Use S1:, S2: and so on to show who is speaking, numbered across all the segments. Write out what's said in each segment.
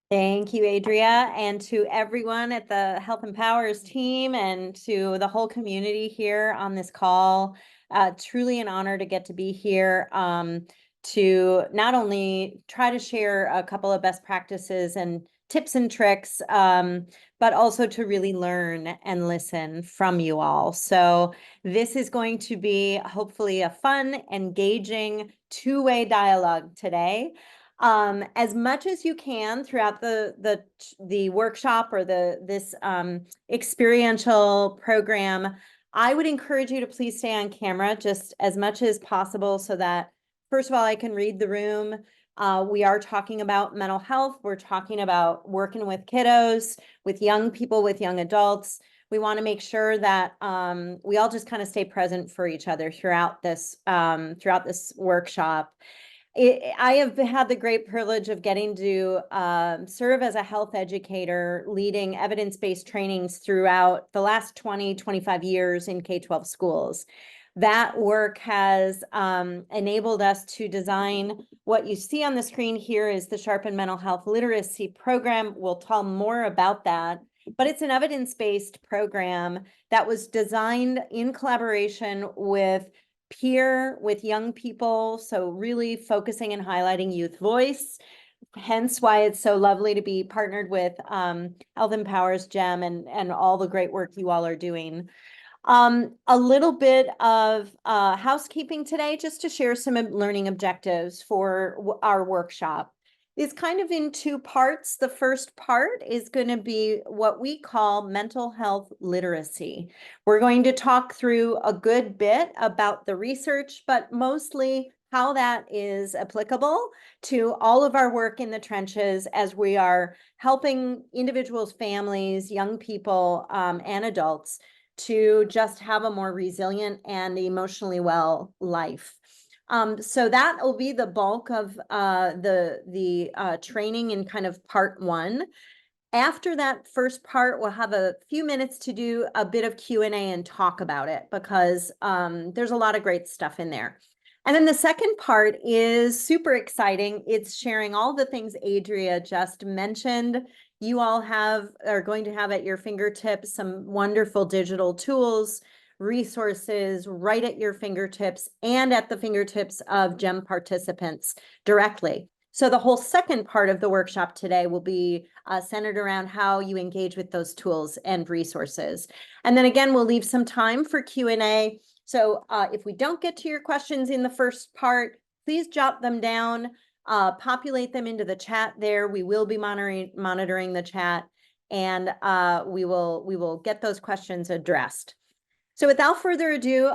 S1: Thank you, Adria, and to everyone at the Health Empowers team and to the whole community here on this call. Truly an honor to get to be here to not only try to share a couple of best practices and tips and tricks, but also to really learn and listen from you all. So this is going to be hopefully a fun, engaging, two-way dialogue today. As much as you can throughout the workshop or this experiential program, I would encourage you to please stay on camera just as much as possible so that, first of all, I can read the room. We are talking about mental health. We're talking about working with kiddos, with young people, with young adults. We want to make sure that we all just kind of stay present for each other throughout this workshop. I have had the great privilege of getting to serve as a health educator, leading evidence-based trainings throughout the last 25 years in K-12 schools. That work has enabled us to design what you see on the screen here is the Sharpen Mental Health Literacy Program. We'll tell more about that, but it's an evidence-based program that was designed in collaboration with young people, so really focusing and highlighting youth voice, hence why it's so lovely to be partnered with Health Empowers, GEM, and all the great work you all are doing. A little bit of housekeeping today, just to share some learning objectives for our workshop. It's kind of in two parts. The first part is going to be what we call mental health literacy. We're going to talk through a good bit about the research, but mostly how that is applicable to all of our work in the trenches as we are helping individuals, families, young people, and adults to just have a more resilient and emotionally well life. So that will be the bulk of the training in kind of part one. After that first part, we'll have a few minutes to do a bit of Q&A and talk about it because there's a lot of great stuff in there. And then the second part is super exciting. It's sharing all the things Adria just mentioned. You all are going to have at your fingertips some wonderful digital tools, resources right at your fingertips and at the fingertips of GEM participants directly. So the whole second part of the workshop today will be centered around how you engage with those tools and resources. And then again, we'll leave some time for Q&A. So if we don't get to your questions in the first part, please jot them down, populate them into the chat there. We will be monitoring the chat, and we will get those questions addressed. So without further ado,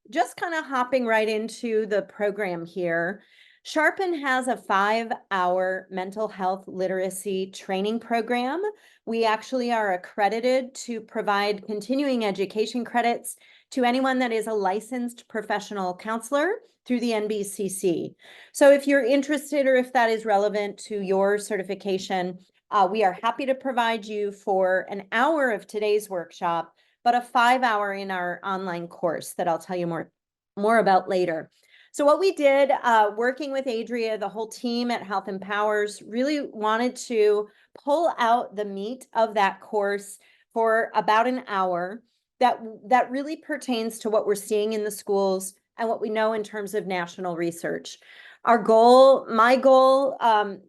S1: just kind of hopping right into the program here. Sharpen has a 5-hour mental health literacy training program. We actually are accredited to provide continuing education credits to anyone that is a licensed professional counselor through the NBCC. So if you're interested or if that is relevant to your certification, we are happy to provide you for an hour of today's workshop, but a 5-hour in our online course that I'll tell you more about later. So what we did, working with Adria, the whole team at Health Empowers, really wanted to pull out the meat of that course for about an hour that really pertains to what we're seeing in the schools and what we know in terms of national research. My goal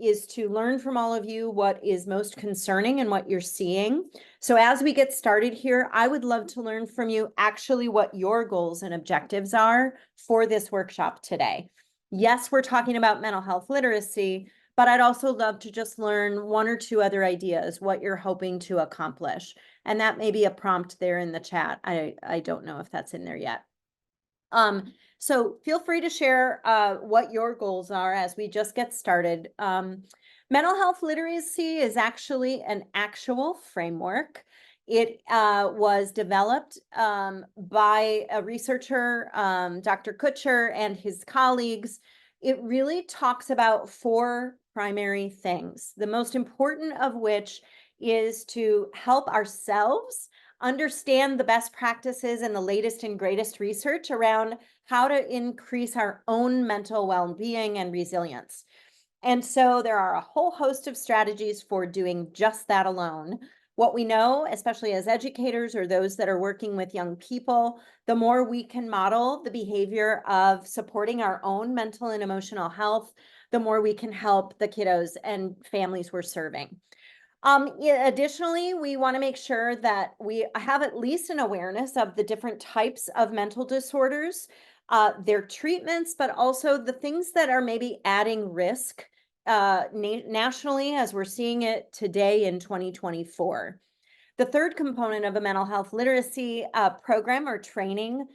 S1: is to learn from all of you what is most concerning and what you're seeing. So as we get started here, I would love to learn from you actually what your goals and objectives are for this workshop today. Yes, we're talking about mental health literacy, but I'd also love to just learn one or two other ideas, what you're hoping to accomplish. And that may be a prompt there in the chat. I don't know if that's in there yet. So feel free to share what your goals are as we just get started. Mental health literacy is actually an actual framework. It was developed by a researcher, Dr. Kutcher, and his colleagues. It really talks about 4 primary things, the most important of which is to help ourselves understand the best practices and the latest and greatest research around how to increase our own mental well-being and resilience. And so there are a whole host of strategies for doing just that alone. What we know, especially as educators or those that are working with young people, the more we can model the behavior of supporting our own mental and emotional health, the more we can help the kiddos and families we're serving. Yeah, additionally, we want to make sure that we have at least an awareness of the different types of mental disorders, their treatments, but also the things that are maybe adding risk nationally as we're seeing it today in 2024. The third component of a mental health literacy program or training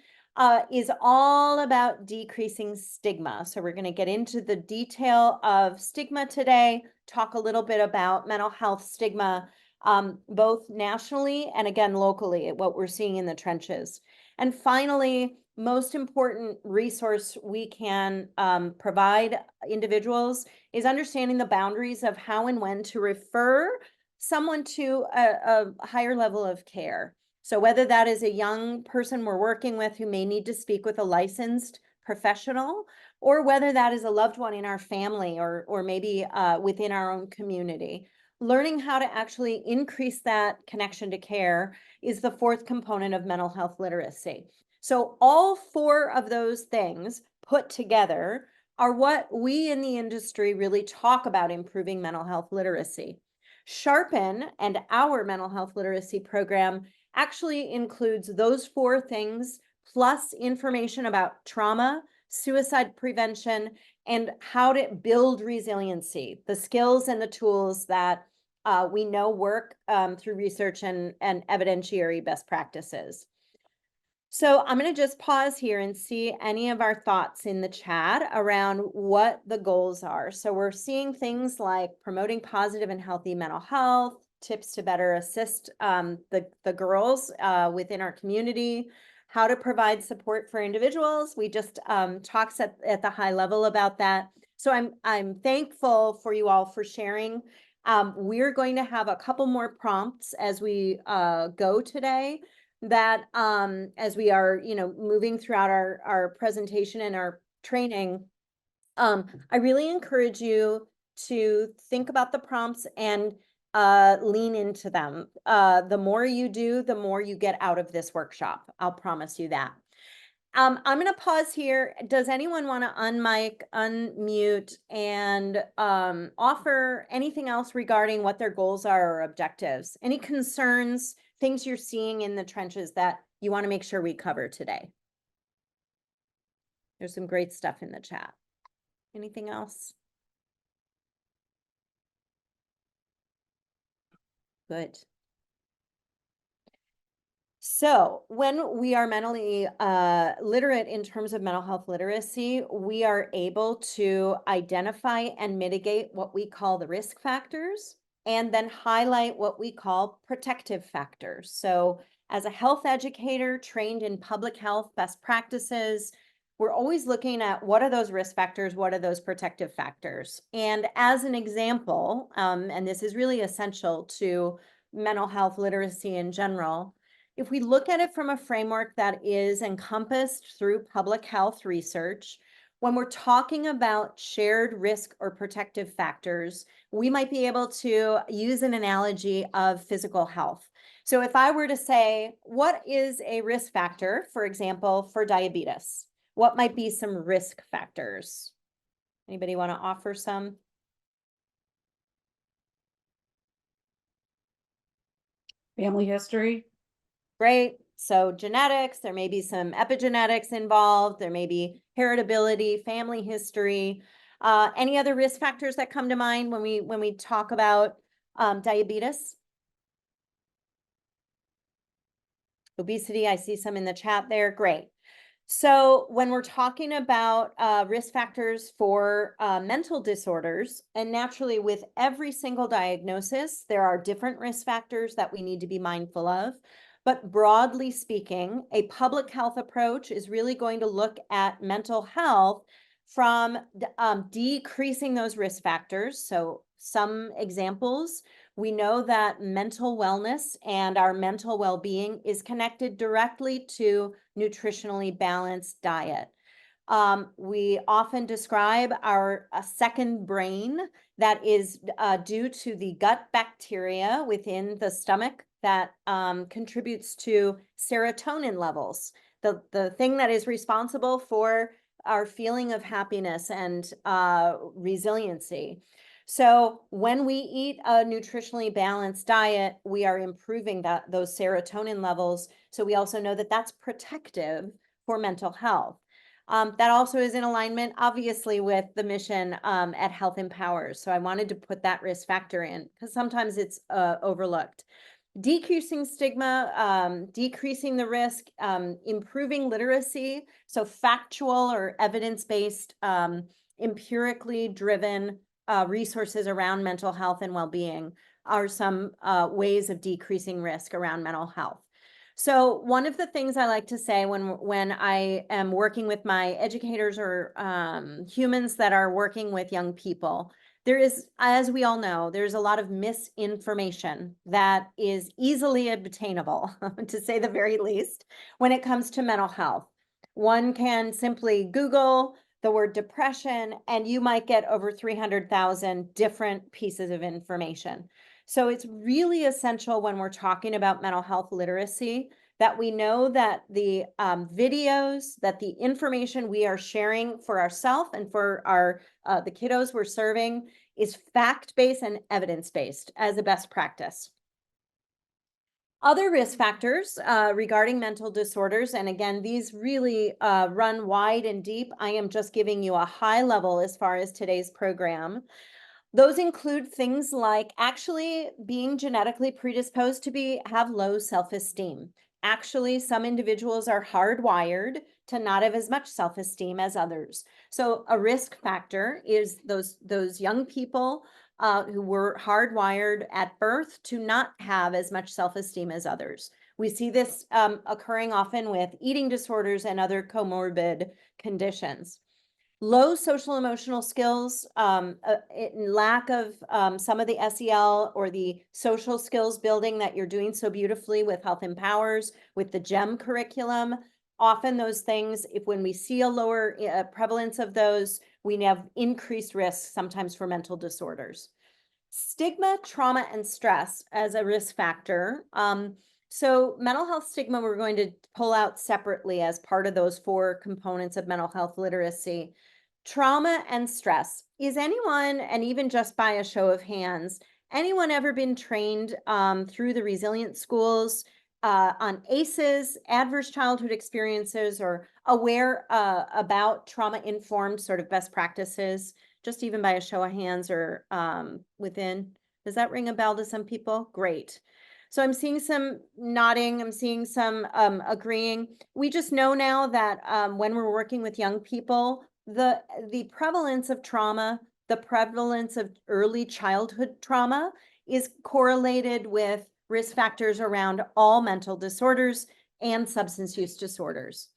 S1: is all about decreasing stigma. So we're going to get into the detail of stigma today, talk a little bit about mental health stigma, both nationally and again locally, what we're seeing in the trenches. And finally, most important resource we can provide individuals is understanding the boundaries of how and when to refer someone to a higher level of care. So whether that is a young person we're working with who may need to speak with a licensed professional, or whether that is a loved one in our family or maybe within our own community, learning how to actually increase that connection to care is the fourth component of mental health literacy. So all four of those things put together are what we in the industry really talk about improving mental health literacy. Sharpen and our mental health literacy program actually includes those four things, plus information about trauma, suicide prevention, and how to build resiliency, the skills and the tools that we know work through research and evidentiary best practices. So I'm going to just pause here and see any of our thoughts in the chat around what the goals are. So we're seeing things like promoting positive and healthy mental health, tips to better assist the girls within our community, how to provide support for individuals. We just talked at the high level about that. So I'm thankful for you all for sharing. We're going to have a couple more prompts as we go today, that as we are moving throughout our presentation and our training, I really encourage you to think about the prompts and lean into them. The more you do, the more you get out of this workshop. I'll promise you that. I'm going to pause here. Does anyone want to unmute, and offer anything else regarding what their goals are or objectives? Any concerns, things you're seeing in the trenches that you want to make sure we cover today? There's some great stuff in the chat. Anything else? Good. So when we are mentally literate in terms of mental health literacy, we are able to identify and mitigate what we call the risk factors, and then highlight what we call protective factors. So as a health educator trained in public health best practices, we're always looking at what are those risk factors, what are those protective factors. And as an example, and this is really essential to mental health literacy in general, if we look at it from a framework that is encompassed through public health research, when we're talking about shared risk or protective factors, we might be able to use an analogy of physical health. So if I were to say, what is a risk factor, for example, for diabetes? What might be some risk factors? Anybody want to offer some?
S2: Family history.
S1: Great. So genetics, there may be some epigenetics involved. There may be heritability, family history. Any other risk factors that come to mind when we talk about diabetes? Obesity, I see some in the chat there. Great. So when we're talking about risk factors for mental disorders, and naturally with every single diagnosis, there are different risk factors that we need to be mindful of. But broadly speaking, a public health approach is really going to look at mental health from decreasing those risk factors. So some examples, we know that mental wellness and our mental well-being is connected directly to nutritionally balanced diet. We often describe our second brain that is due to the gut bacteria within the stomach that contributes to serotonin levels, the thing that is responsible for our feeling of happiness and resiliency. So when we eat a nutritionally balanced diet, we are improving those serotonin levels. So we also know that that's protective for mental health. That also is in alignment, obviously, with the mission at Health Empowers. So I wanted to put that risk factor in because sometimes it's overlooked. Decreasing stigma, decreasing the risk, improving literacy. So factual or evidence-based, empirically driven resources around mental health and well-being are some ways of decreasing risk around mental health. So one of the things I like to say when I am working with my educators or humans that are working with young people, there is, as we all know, there's a lot of misinformation that is easily obtainable, to say the very least, when it comes to mental health. One can simply Google the word depression, and you might get over 300,000 different pieces of information. So it's really essential when we're talking about mental health literacy that we know that the videos, that the information we are sharing for ourselves and for our the kiddos we're serving is fact-based and evidence-based as a best practice. Other risk factors regarding mental disorders, and again, these really run wide and deep. I am just giving you a high level as far as today's program. Those include things like actually being genetically predisposed to have low self-esteem. Actually, some individuals are hardwired to not have as much self-esteem as others. So a risk factor is those young people who were hardwired at birth to not have as much self-esteem as others. We see this occurring often with eating disorders and other comorbid conditions. Low social emotional skills, lack of some of the SEL or the social skills building that you're doing so beautifully with Health Empowers, with the GEM curriculum. Often those things, when we see a lower prevalence of those, we have increased risk sometimes for mental disorders. Stigma, trauma, and stress as a risk factor. So mental health stigma, we're going to pull out separately as part of those 4 components of mental health literacy. Trauma and stress. Is anyone, and even just by a show of hands, anyone ever been trained through the Resilient Schools on ACEs, adverse childhood experiences, or aware about trauma-informed sort of best practices, just even by a show of hands or within? Does that ring a bell to some people? Great. So I'm seeing some nodding, I'm seeing some agreeing. We just know now that when we're working with young people, the prevalence of trauma, the prevalence of early childhood trauma is correlated with risk factors around all mental disorders and substance use disorders.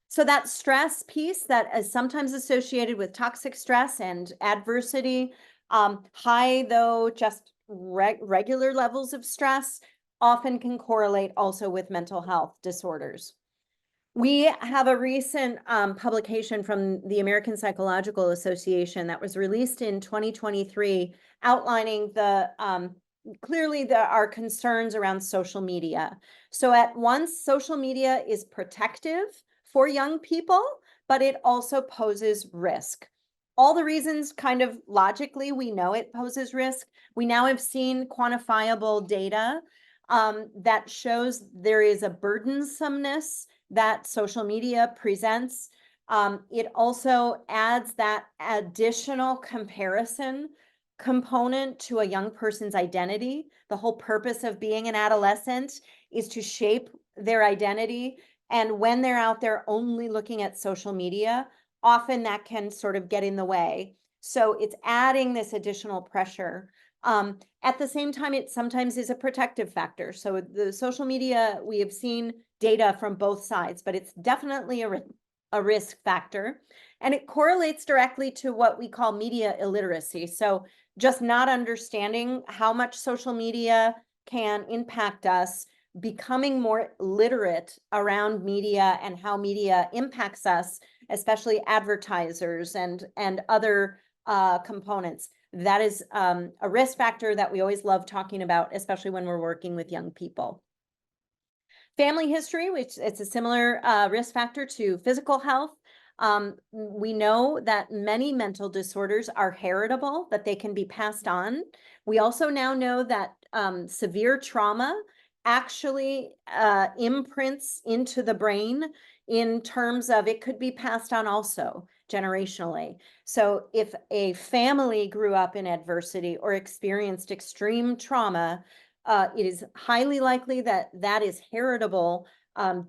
S1: So that stress piece that is sometimes associated with toxic stress and adversity, high though just regular levels of stress often can correlate also with mental health disorders. We have a recent publication from the American Psychological Association that was released in 2023 outlining clearly our concerns around social media. So at once, social media is protective for young people, but it also poses risk. All the reasons kind of logically we know it poses risk. We now have seen quantifiable data that shows there is a burdensomeness that social media presents. It also adds that additional comparison component to a young person's identity. The whole purpose of being an adolescent is to shape their identity. And when they're out there only looking at social media, often that can sort of get in the way. So it's adding this additional pressure. At the same time, it sometimes is a protective factor. So the social media, we have seen data from both sides, but it's definitely a risk factor. And it correlates directly to what we call media illiteracy. So just not understanding how much social media can impact us, becoming more literate around media and how media impacts us especially advertisers and other components. That is a risk factor that we always love talking about, especially when we're working with young people. Family history, which it's a similar risk factor to physical health. We know that many mental disorders are heritable, that they can be passed on. We also now know that severe trauma actually imprints into the brain in terms of it could be passed on also generationally. So if a family grew up in adversity or experienced extreme trauma, it is highly likely that that is heritable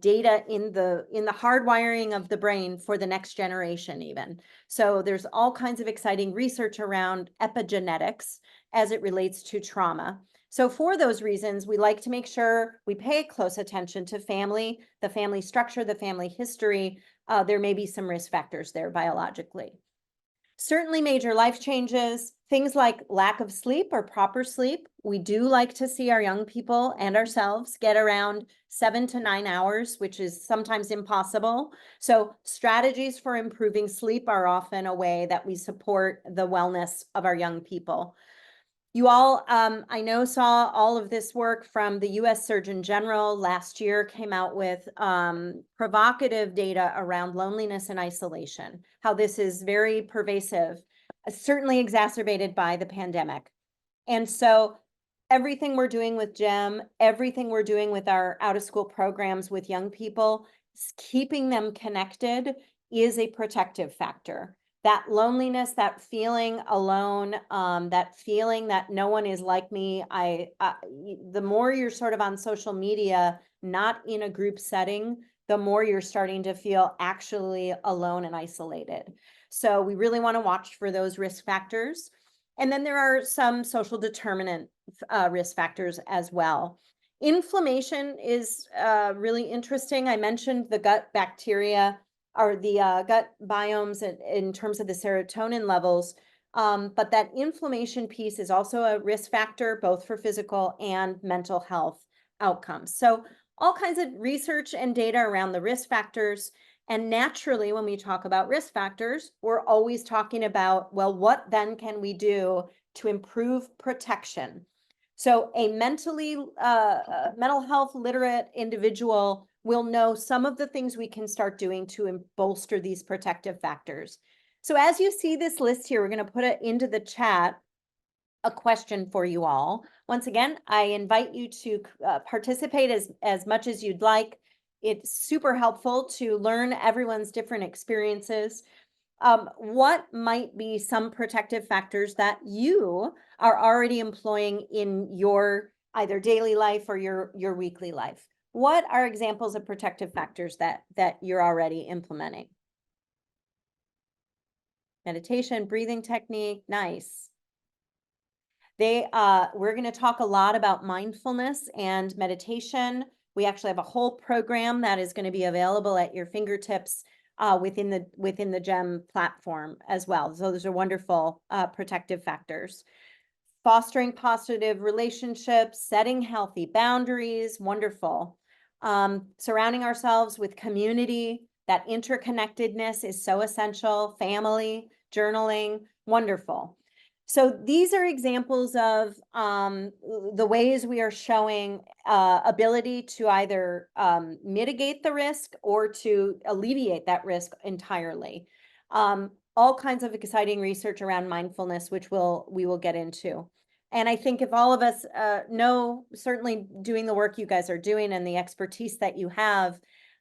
S1: data in the hardwiring of the brain for the next generation even. So there's all kinds of exciting research around epigenetics as it relates to trauma. So for those reasons, we like to make sure we pay close attention to family, the family structure, the family history. There may be some risk factors there biologically. Certainly major life changes, things like lack of sleep or proper sleep. We do like to see our young people and ourselves get around 7 to 9 hours, which is sometimes impossible. So strategies for improving sleep are often a way that we support the wellness of our young people. You all, I know, saw all of this work from the US Surgeon General last year, came out with provocative data around loneliness and isolation, how this is very pervasive, certainly exacerbated by the pandemic. And so everything we're doing with GEM, everything we're doing with our out of school programs with young people, keeping them connected is a protective factor. That loneliness, that feeling alone, that feeling that no one is like me. The more you're sort of on social media, not in a group setting, the more you're starting to feel actually alone and isolated. So we really want to watch for those risk factors. And then there are some social determinant risk factors as well. Inflammation is really interesting. I mentioned the gut bacteria or the gut biomes in terms of the serotonin levels. But that inflammation piece is also a risk factor, both for physical and mental health outcomes. So all kinds of research and data around the risk factors. And naturally, when we talk about risk factors, we're always talking about, well, what then can we do to improve protection? So a mental health literate individual will know some of the things we can start doing to bolster these protective factors. So as you see this list here, we're going to put it into the chat, a question for you all. Once again, I invite you to participate as much as you'd like. It's super helpful to learn everyone's different experiences. What might be some protective factors that you are already employing in your either daily life or your weekly life? What are examples of protective factors that you're already implementing? Meditation, breathing technique, nice. We're going to talk a lot about mindfulness and meditation. We actually have a whole program that is going to be available at your fingertips within the GEM platform as well. So those are wonderful protective factors. Fostering positive relationships, setting healthy boundaries, wonderful. Surrounding ourselves with community, that interconnectedness is so essential. Family, journaling, wonderful. So these are examples of the ways we are showing ability to either mitigate the risk or to alleviate that risk entirely. All kinds of exciting research around mindfulness, which we will get into. And I think if all of us know, certainly doing the work you guys are doing and the expertise that you have,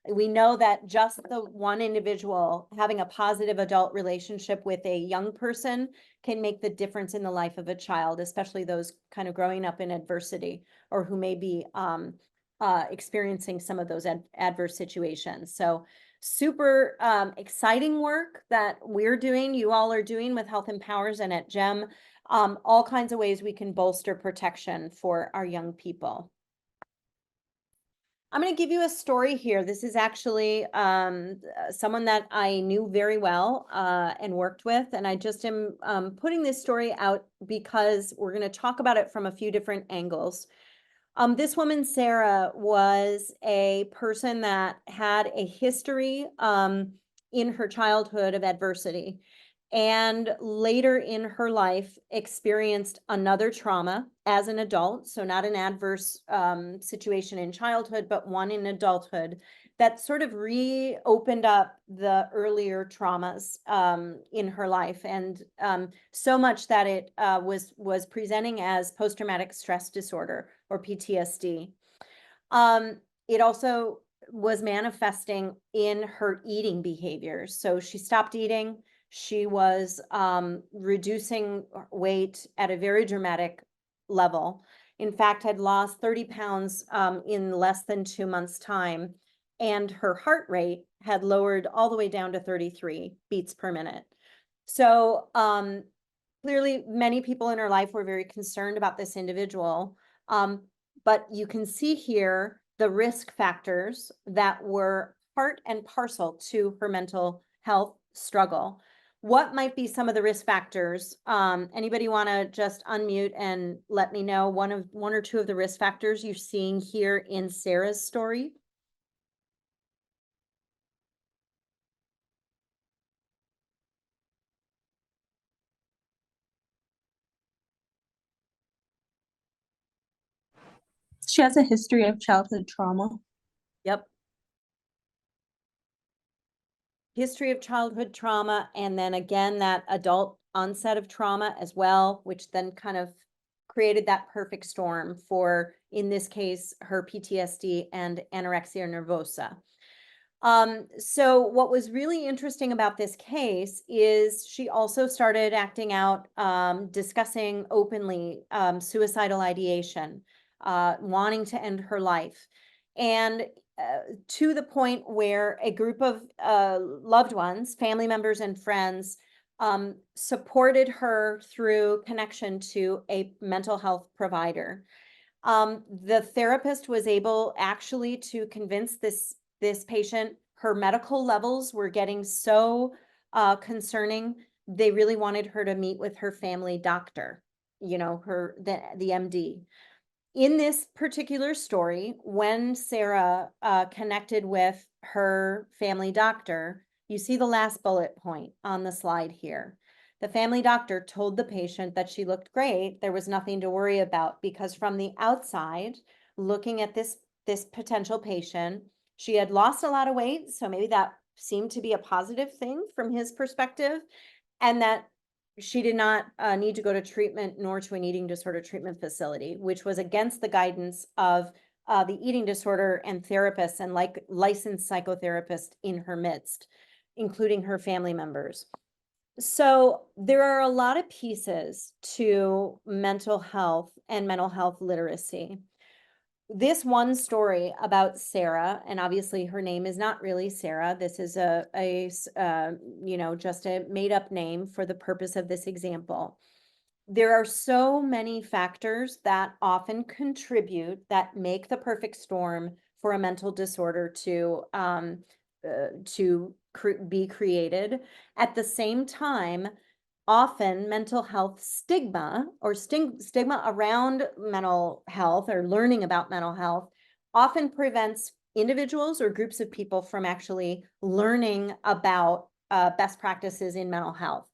S1: we know that just the one individual having a positive adult relationship with a young person can make the difference in the life of a child, especially those kind of growing up in adversity or who may be experiencing some of those adverse situations. So super exciting work that we're doing, you all are doing with Health Empowers and at GEM, all kinds of ways we can bolster protection for our young people. I'm going to give you a story here. This is actually someone that I knew very well and worked with. And I just am putting this story out because we're going to talk about it from a few different angles. This woman, Sarah, was a person that had a history in her childhood of adversity, and later in her life experienced another trauma as an adult. So not an adverse situation in childhood, but one in adulthood that sort of reopened up the earlier traumas in her life, and so much that it was presenting as post-traumatic stress disorder, or PTSD. It also was manifesting in her eating behaviors. So she stopped eating. She was reducing weight at a very dramatic level. In fact, had lost 30 pounds in less than 2 months' time. And her heart rate had lowered all the way down to 33 beats per minute. So clearly, many people in her life were very concerned about this individual. But you can see here the risk factors that were part and parcel to her mental health struggle. What might be some of the risk factors? Anybody want to just unmute and let me know one or two of the risk factors you're seeing here in Sarah's story?
S3: She has a history of childhood trauma.
S1: Yep. History of childhood trauma, and then again, that adult onset of trauma as well, which then kind of created that perfect storm for, in this case, her PTSD and anorexia nervosa. So what was really interesting about this case is she also started acting out, discussing openly suicidal ideation, wanting to end her life. And to the point where a group of loved ones, family members and friends, supported her through connection to a mental health provider. The therapist was able actually to convince this patient her medical levels were getting so concerning, they really wanted her to meet with her family doctor, the MD. In this particular story, when Sarah connected with her family doctor, you see the last bullet point on the slide here. The family doctor told the patient that she looked great. There was nothing to worry about, because from the outside, looking at this potential patient, she had lost a lot of weight. So maybe that seemed to be a positive thing from his perspective, and that she did not need to go to treatment nor to an eating disorder treatment facility, which was against the guidance of the eating disorder and therapists and like licensed psychotherapists in her midst, including her family members. So there are a lot of pieces to mental health and mental health literacy. This one story about Sarah, and obviously her name is not really Sarah. This is just a made up name for the purpose of this example. There are so many factors that often contribute, that make the perfect storm for a mental disorder to be created. At the same time, often mental health stigma, or stigma around mental health or learning about mental health, often prevents individuals or groups of people from actually learning about best practices in mental health.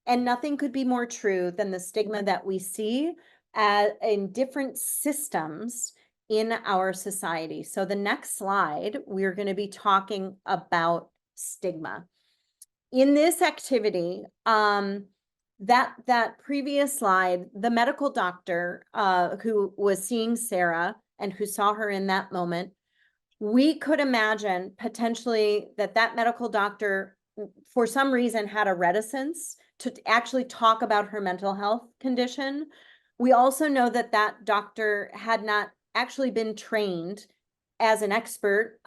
S1: And nothing could be more true than the stigma that we see in different systems in our society. So the next slide, we're going to be talking about stigma. In this activity, that previous slide, the medical doctor who was seeing Sarah and who saw her in that moment, we could imagine potentially that medical doctor, for some reason, had a reticence to actually talk about her mental health condition. We also know that doctor had not actually been trained as an expert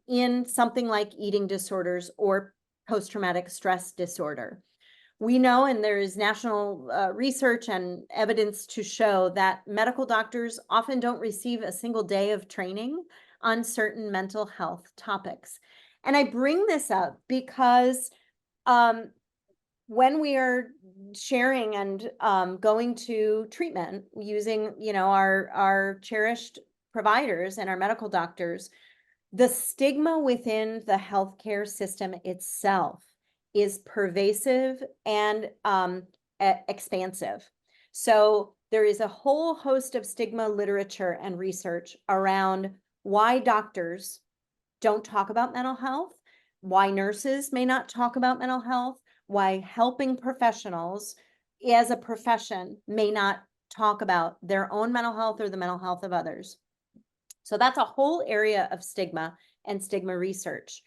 S1: in something like eating disorders or post-traumatic stress disorder. We know, and there is national research and evidence to show, that medical doctors often don't receive a single day of training on certain mental health topics. And I bring this up because when we are sharing and going to treatment using, our cherished providers and our medical doctors, The stigma within the healthcare system itself is pervasive and expansive. So there is a whole host of stigma literature and research around why doctors don't talk about mental health, why nurses may not talk about mental health, why helping professionals as a profession may not talk about their own mental health or the mental health of others. So that's a whole area of stigma and stigma research.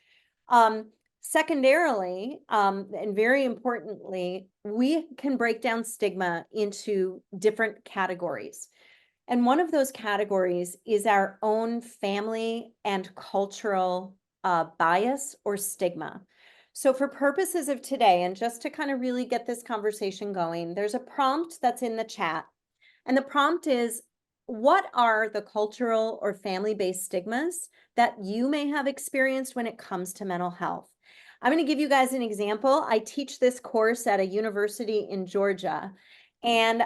S1: Secondarily, and very importantly, we can break down stigma into different categories. And one of those categories is our own family and cultural bias or stigma. So for purposes of today, and just to kind of really get this conversation going, there's a prompt that's in the chat. And the prompt is, what are the cultural or family-based stigmas that you may have experienced when it comes to mental health? I'm going to give you guys an example. I teach this course at a university in Georgia, and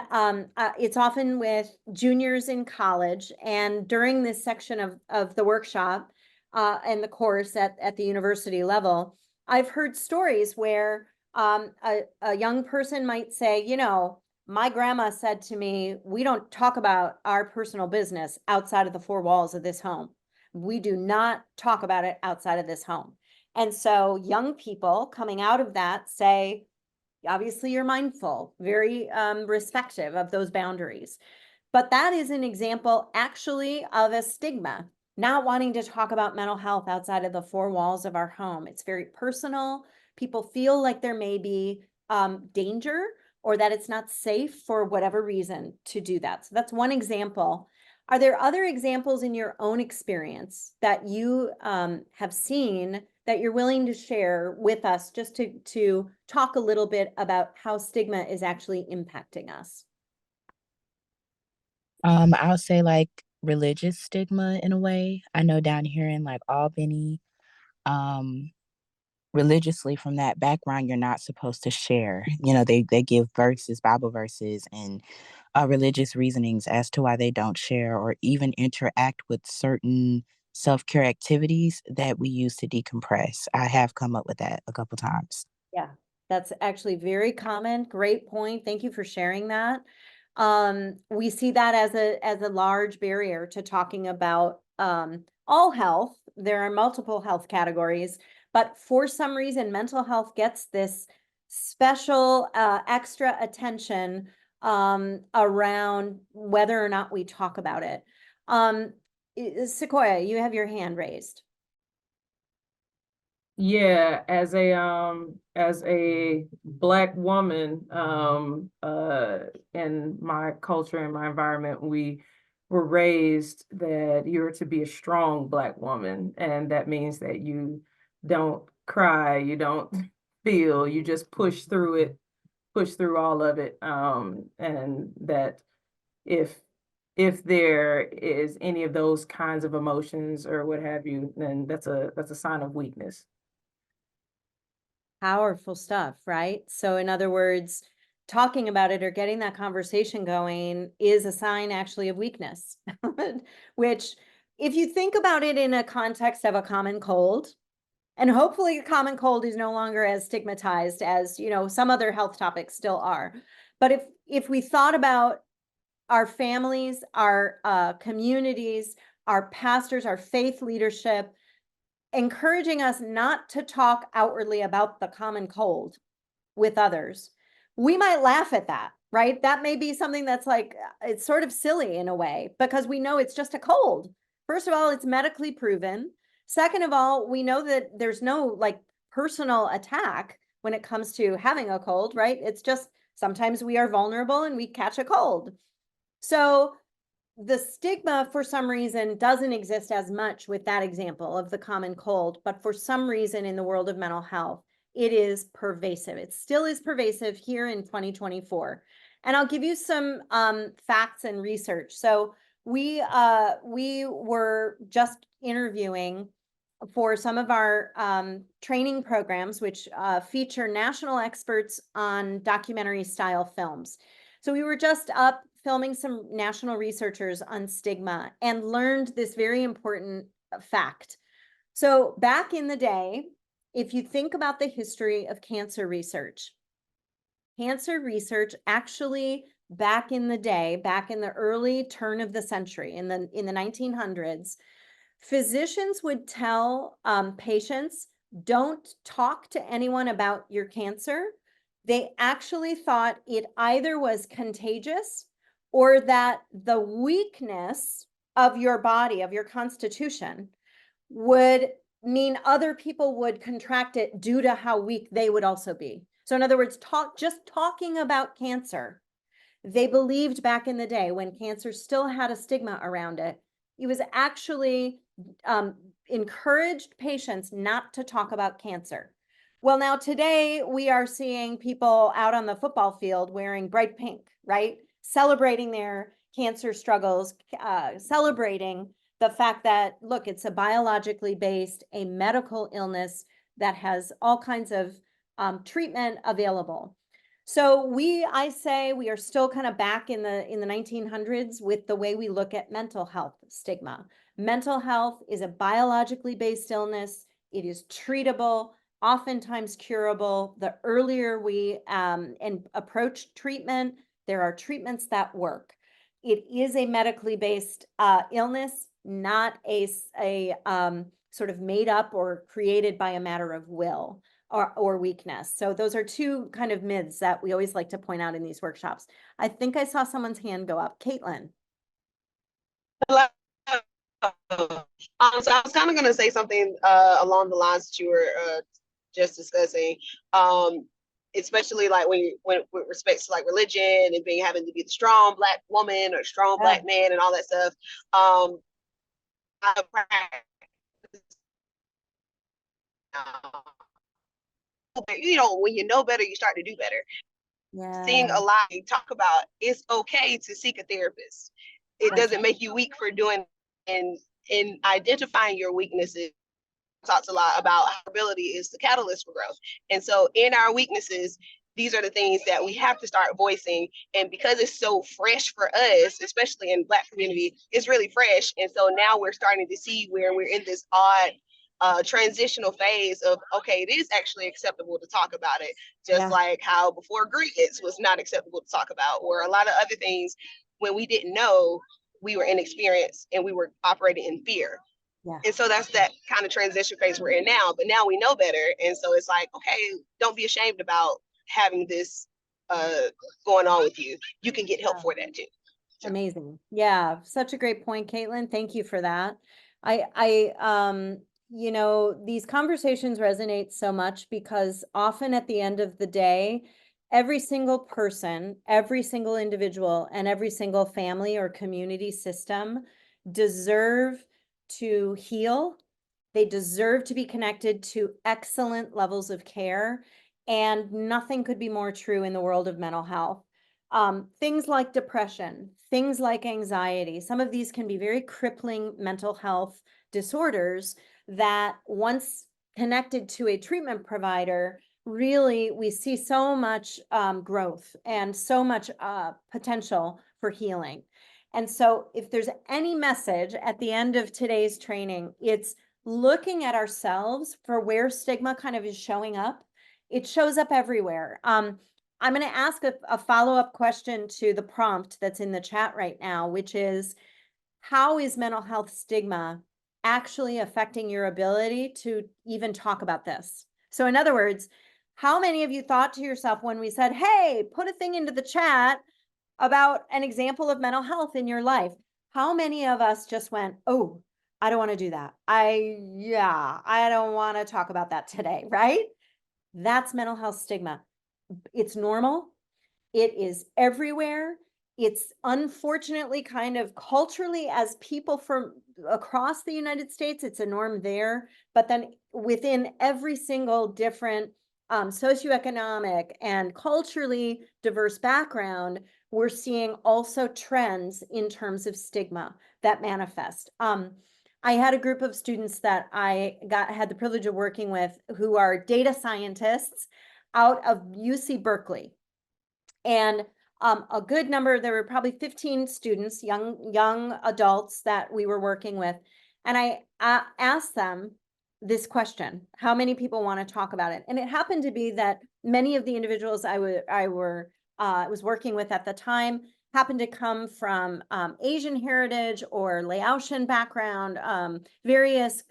S1: it's often with juniors in college. And during this section of the workshop and the course at the university level, I've heard stories where a young person might say, you know, my grandma said to me, we don't talk about our personal business outside of the four walls of this home. We do not talk about it outside of this home. And so young people coming out of that say, obviously you're mindful, very respective of those boundaries. But that is an example actually of a stigma, not wanting to talk about mental health outside of the four walls of our home. It's very personal. People feel like there may be danger or that it's not safe for whatever reason to do that. So that's one example. Are there other examples in your own experience that you have seen that you're willing to share with us, just to talk a little bit about how stigma is actually impacting us?
S4: I'll say like religious stigma in a way. I know down here in like Albany, um, religiously from that background, you're not supposed to share. You know, they give verses, Bible verses, and religious reasonings as to why they don't share or even interact with certain self care activities that we use to decompress. I have come up with that a couple times.
S1: Yeah, that's actually very common. Great point. Thank you for sharing that. We see that as a large barrier to talking about all health. There are multiple health categories, but for some reason, mental health gets this special extra attention around whether or not we talk about it. Sequoia, you have your hand raised.
S2: Yeah, as a Black woman, in my culture and my environment, we were raised that you're to be a strong Black woman, and that means that you don't cry, you don't feel, you just push through it, push through all of it, and that if if there is any of those kinds of emotions or what have you, then that's a sign of weakness.
S1: Powerful stuff, right? So in other words, talking about it or getting that conversation going is a sign actually of weakness, which if you think about it in a context of a common cold, and hopefully a common cold is no longer as stigmatized as, you know, some other health topics still are. But if we thought about our families, our communities, our pastors, our faith leadership, encouraging us not to talk outwardly about the common cold with others, we might laugh at that, right? That may be something that's like, it's sort of silly in a way because we know it's just a cold. First of all, it's medically proven. Second of all, we know that there's no like personal attack when it comes to having a cold, right? It's just sometimes we are vulnerable and we catch a cold. So the stigma for some reason doesn't exist as much with that example of the common cold, but for some reason in the world of mental health, it is pervasive. It still is pervasive here in 2024. And I'll give you some facts and research. So we were just interviewing for some of our training programs, which feature national experts on documentary style films. So we were just up filming some national researchers on stigma and learned this very important fact. So back in the day, if you think about the history of cancer research actually back in the day, back in the early turn of the century, in the 1900s, physicians would tell patients, don't talk to anyone about your cancer. They actually thought it either was contagious or that the weakness of your body, of your constitution, would mean other people would contract it due to how weak they would also be. So in other words, just talking about cancer, they believed back in the day when cancer still had a stigma around it, it was actually encouraged patients not to talk about cancer. Well, now today we are seeing people out on the football field wearing bright pink, right? Celebrating their cancer struggles, celebrating the fact that, look, it's a biologically based, a medical illness that has all kinds of treatment available. So I say we are still kind of back in the 1900s with the way we look at mental health stigma. Mental health is a biologically based illness. It is treatable, oftentimes curable. The earlier we approach treatment, there are treatments that work. It is a medically based illness, not a sort of made up or created by a matter of will or weakness. So those are two kind of myths that we always like to point out in these workshops. I think I saw someone's hand go up. Caitlin.
S5: Hello. So I was kind of going to say something along the lines that you were just discussing, especially like when with respect to like religion and being having to be the strong Black woman or strong Black man and all that stuff. I practice, when you know better, you start to do better. Seeing a lot, talk about it's okay to seek a therapist. It doesn't make you weak for doing, and in identifying your weaknesses, talks a lot about how ability is the catalyst for growth. And so in our weaknesses, these are the things that we have to start voicing. And because it's so fresh for us, especially in Black community, it's really fresh. And so now we're starting to see where we're in this odd transitional phase of, okay, it is actually acceptable to talk about it. Just like how before grits was not acceptable to talk about, or a lot of other things when we didn't know, we were inexperienced and we were operating in fear. And so that's that kind of transition phase we're in now, but now we know better. And so it's like, okay, don't be ashamed about having this going on with you. You can get help for that too. So.
S1: Amazing. Yeah. Such a great point, Caitlin. Thank you for that. These conversations resonate so much because often at the end of the day, every single person, every single individual, and every single family or community system deserve to heal. They deserve to be connected to excellent levels of care. And nothing could be more true in the world of mental health. Things like depression, things like anxiety, some of these can be very crippling mental health disorders that once connected to a treatment provider, really we see so much growth and so much potential for healing. And so if there's any message at the end of today's training, it's looking at ourselves for where stigma kind of is showing up. It shows up everywhere. I'm going to ask a follow-up question to the prompt that's in the chat right now, which is, how is mental health stigma actually affecting your ability to even talk about this? So in other words, how many of you thought to yourself when we said, hey, put a thing into the chat about an example of mental health in your life? How many of us just went, oh, I don't want to do that. I don't want to talk about that today, right? That's mental health stigma. It's normal. It is everywhere. It's unfortunately kind of culturally, as people from across the United States, it's a norm there. But then within every single different socioeconomic and culturally diverse background, we're seeing also trends in terms of stigma that manifest. I had a group of students that I had the privilege of working with who are data scientists out of UC Berkeley. And a good number, there were probably 15 students, young adults that we were working with. And I asked them, this question, how many people want to talk about it? And it happened to be that many of the individuals I was working with at the time happened to come from Asian heritage or Laotian background, various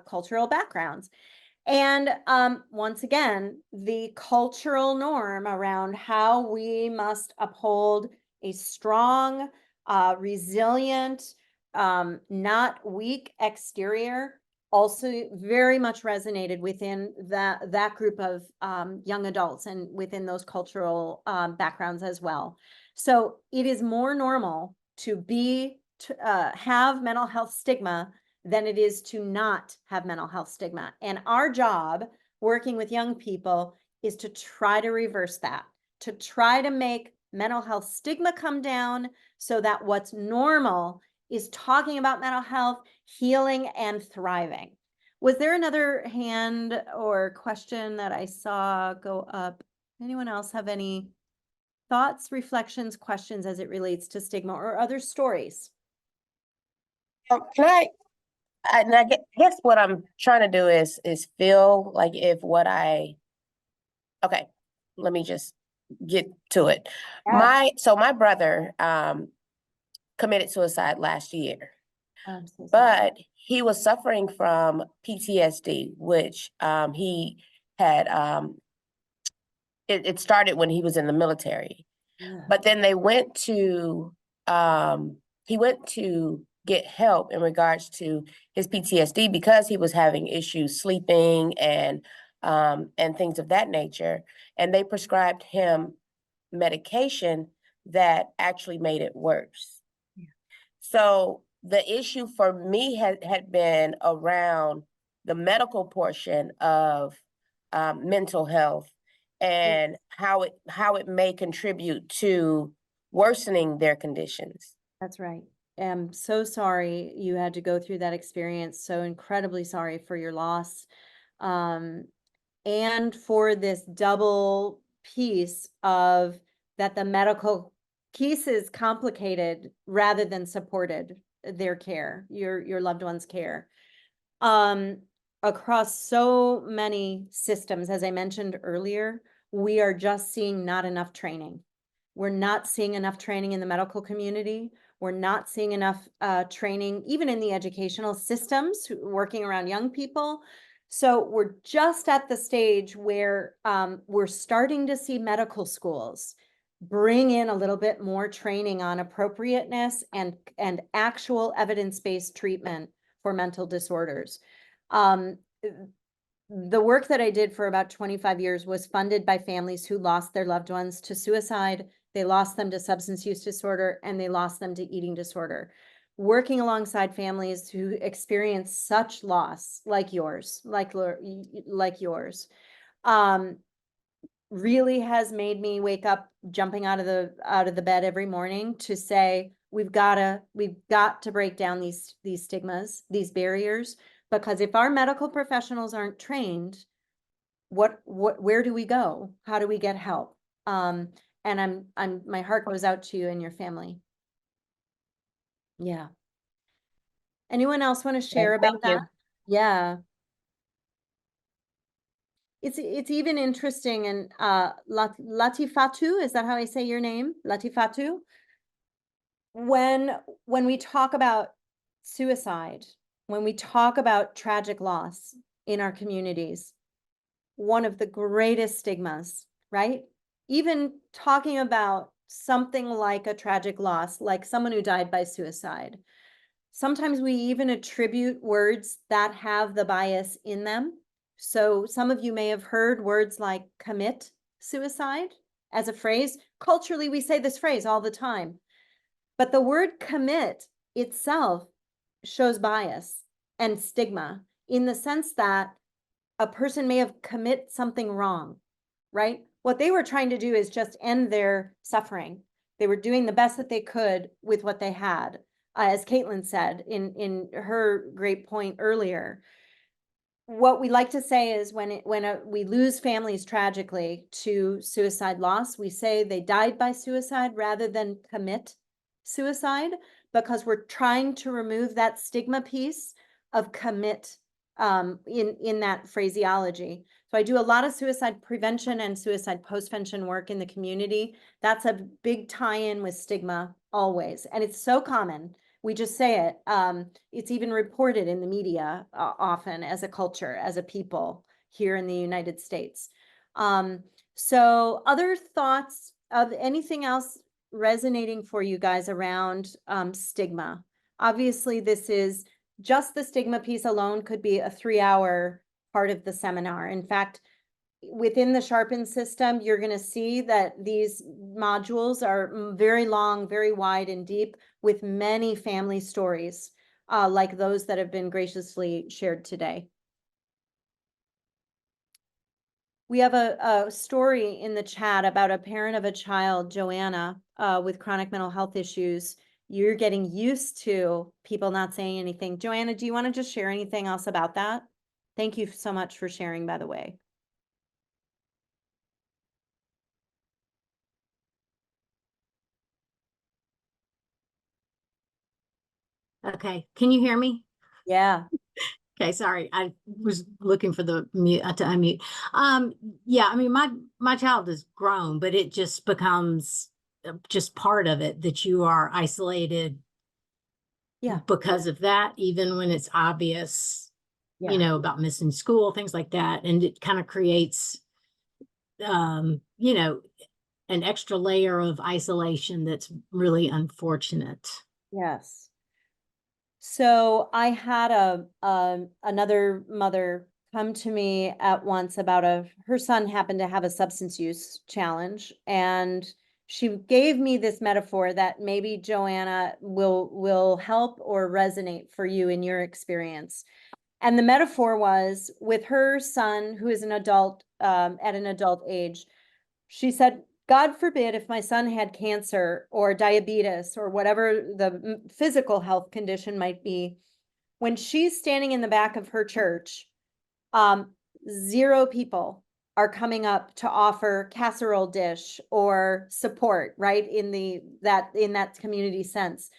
S1: cultural backgrounds. And once again, the cultural norm around how we must uphold a strong, resilient, not weak exterior also very much resonated within that group of young adults and within those cultural backgrounds as well. So it is more normal to have mental health stigma than it is to not have mental health stigma. And our job working with young people is to try to reverse that, to try to make mental health stigma come down so that what's normal is talking about mental health, healing, and thriving. Was there another hand or question that I saw go up? Anyone else have any thoughts, reflections, questions as it relates to stigma or other stories?
S6: And I guess what I'm trying to do is feel like if what okay, let me just get to it.
S1: Yeah.
S6: My brother committed suicide last year,
S1: I'm so sorry.
S6: but he was suffering from PTSD, which he had it started when he was in the military.
S1: Yeah.
S6: But then he went to get help in regards to his PTSD because he was having issues sleeping and things of that nature. And they prescribed him medication that actually made it worse.
S1: Yeah.
S6: So the issue for me had been around the medical portion of mental health and how it may contribute to worsening their conditions.
S1: That's right. I'm so sorry you had to go through that experience. So incredibly sorry for your loss. And for this double piece of that the medical piece is complicated rather than supported their care, your loved one's care. Across so many systems, as I mentioned earlier, we are just seeing not enough training. We're not seeing enough training in the medical community. We're not seeing enough training, even in the educational systems, working around young people. So we're just at the stage where we're starting to see medical schools bring in a little bit more training on appropriateness and actual evidence-based treatment for mental disorders. The work that I did for about 25 years was funded by families who lost their loved ones to suicide. They lost them to substance use disorder, and they lost them to eating disorder. Working alongside families who experience such loss, like yours, like yours, really has made me wake up, jumping out of the bed every morning to say, we've got to break down these stigmas, these barriers, because if our medical professionals aren't trained, where do we go? How do we get help? And my heart goes out to you and your family. Yeah. Anyone else want to share about
S6: Thank you.
S1: that? Yeah. It's even interesting, and Latifatu, is that how I say your name? Latifatu? When we talk about suicide, when we talk about tragic loss in our communities, one of the greatest stigmas, right? Even talking about something like a tragic loss, like someone who died by suicide, sometimes we even attribute words that have the bias in them. So some of you may have heard words like commit suicide as a phrase. Culturally, we say this phrase all the time. But the word commit itself shows bias and stigma in the sense that a person may have commit something wrong, right? What they were trying to do is just end their suffering. They were doing the best that they could with what they had. As Caitlin said in her great point earlier, what we like to say is when we lose families tragically to suicide loss, we say they died by suicide rather than commit suicide, because we're trying to remove that stigma piece of commit in that phraseology. So I do a lot of suicide prevention and suicide postvention work in the community. That's a big tie-in with stigma always. And it's so common. We just say it. It's even reported in the media often as a culture, as a people here in the United States. So other thoughts of anything else resonating for you guys around stigma? Obviously, this is just the stigma piece alone could be a 3-hour part of the seminar. In fact, within the Sharpen system, you're going to see that these modules are very long, very wide and deep with many family stories like those that have been graciously shared today. We have a story in the chat about a parent of a child, Joanna, with chronic mental health issues. You're getting used to people not saying anything. Joanna, do you want to just share anything else about that? Thank you so much for sharing, by the way.
S7: Okay, can you hear me?
S1: Yeah.
S7: Okay, sorry, I was looking for the mute to unmute. Yeah, I mean, my child is grown, but it just becomes just part of it that you are isolated.
S1: Yeah.
S7: Because of that, even when it's obvious,
S1: Yeah.
S7: you know, about missing school, things like that, and it kind of creates, you know, an extra layer of isolation that's really unfortunate.
S1: Yes. So I had another mother come to me at once about her son happened to have a substance use challenge, and she gave me this metaphor that maybe Joanna will help or resonate for you in your experience. And the metaphor was with her son, who is an adult at an adult age. She said, God forbid if my son had cancer or diabetes or whatever the physical health condition might be, when she's standing in the back of her church, 0 people are coming up to offer casserole dish or support, right? In that community sense.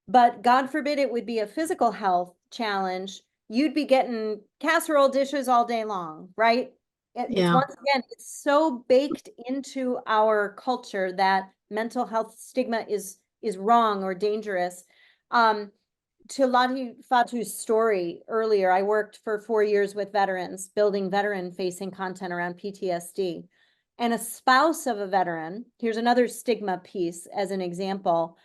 S1: But God forbid it would be a physical health challenge, you'd be getting casserole dishes all day long, right? It's
S7: Yeah.
S1: once again, it's so baked into our culture that mental health stigma is wrong or dangerous. To Lati Fatu's story earlier, I worked for 4 years with veterans, building veteran-facing content around PTSD. And a spouse of a veteran, here's another stigma piece as an example.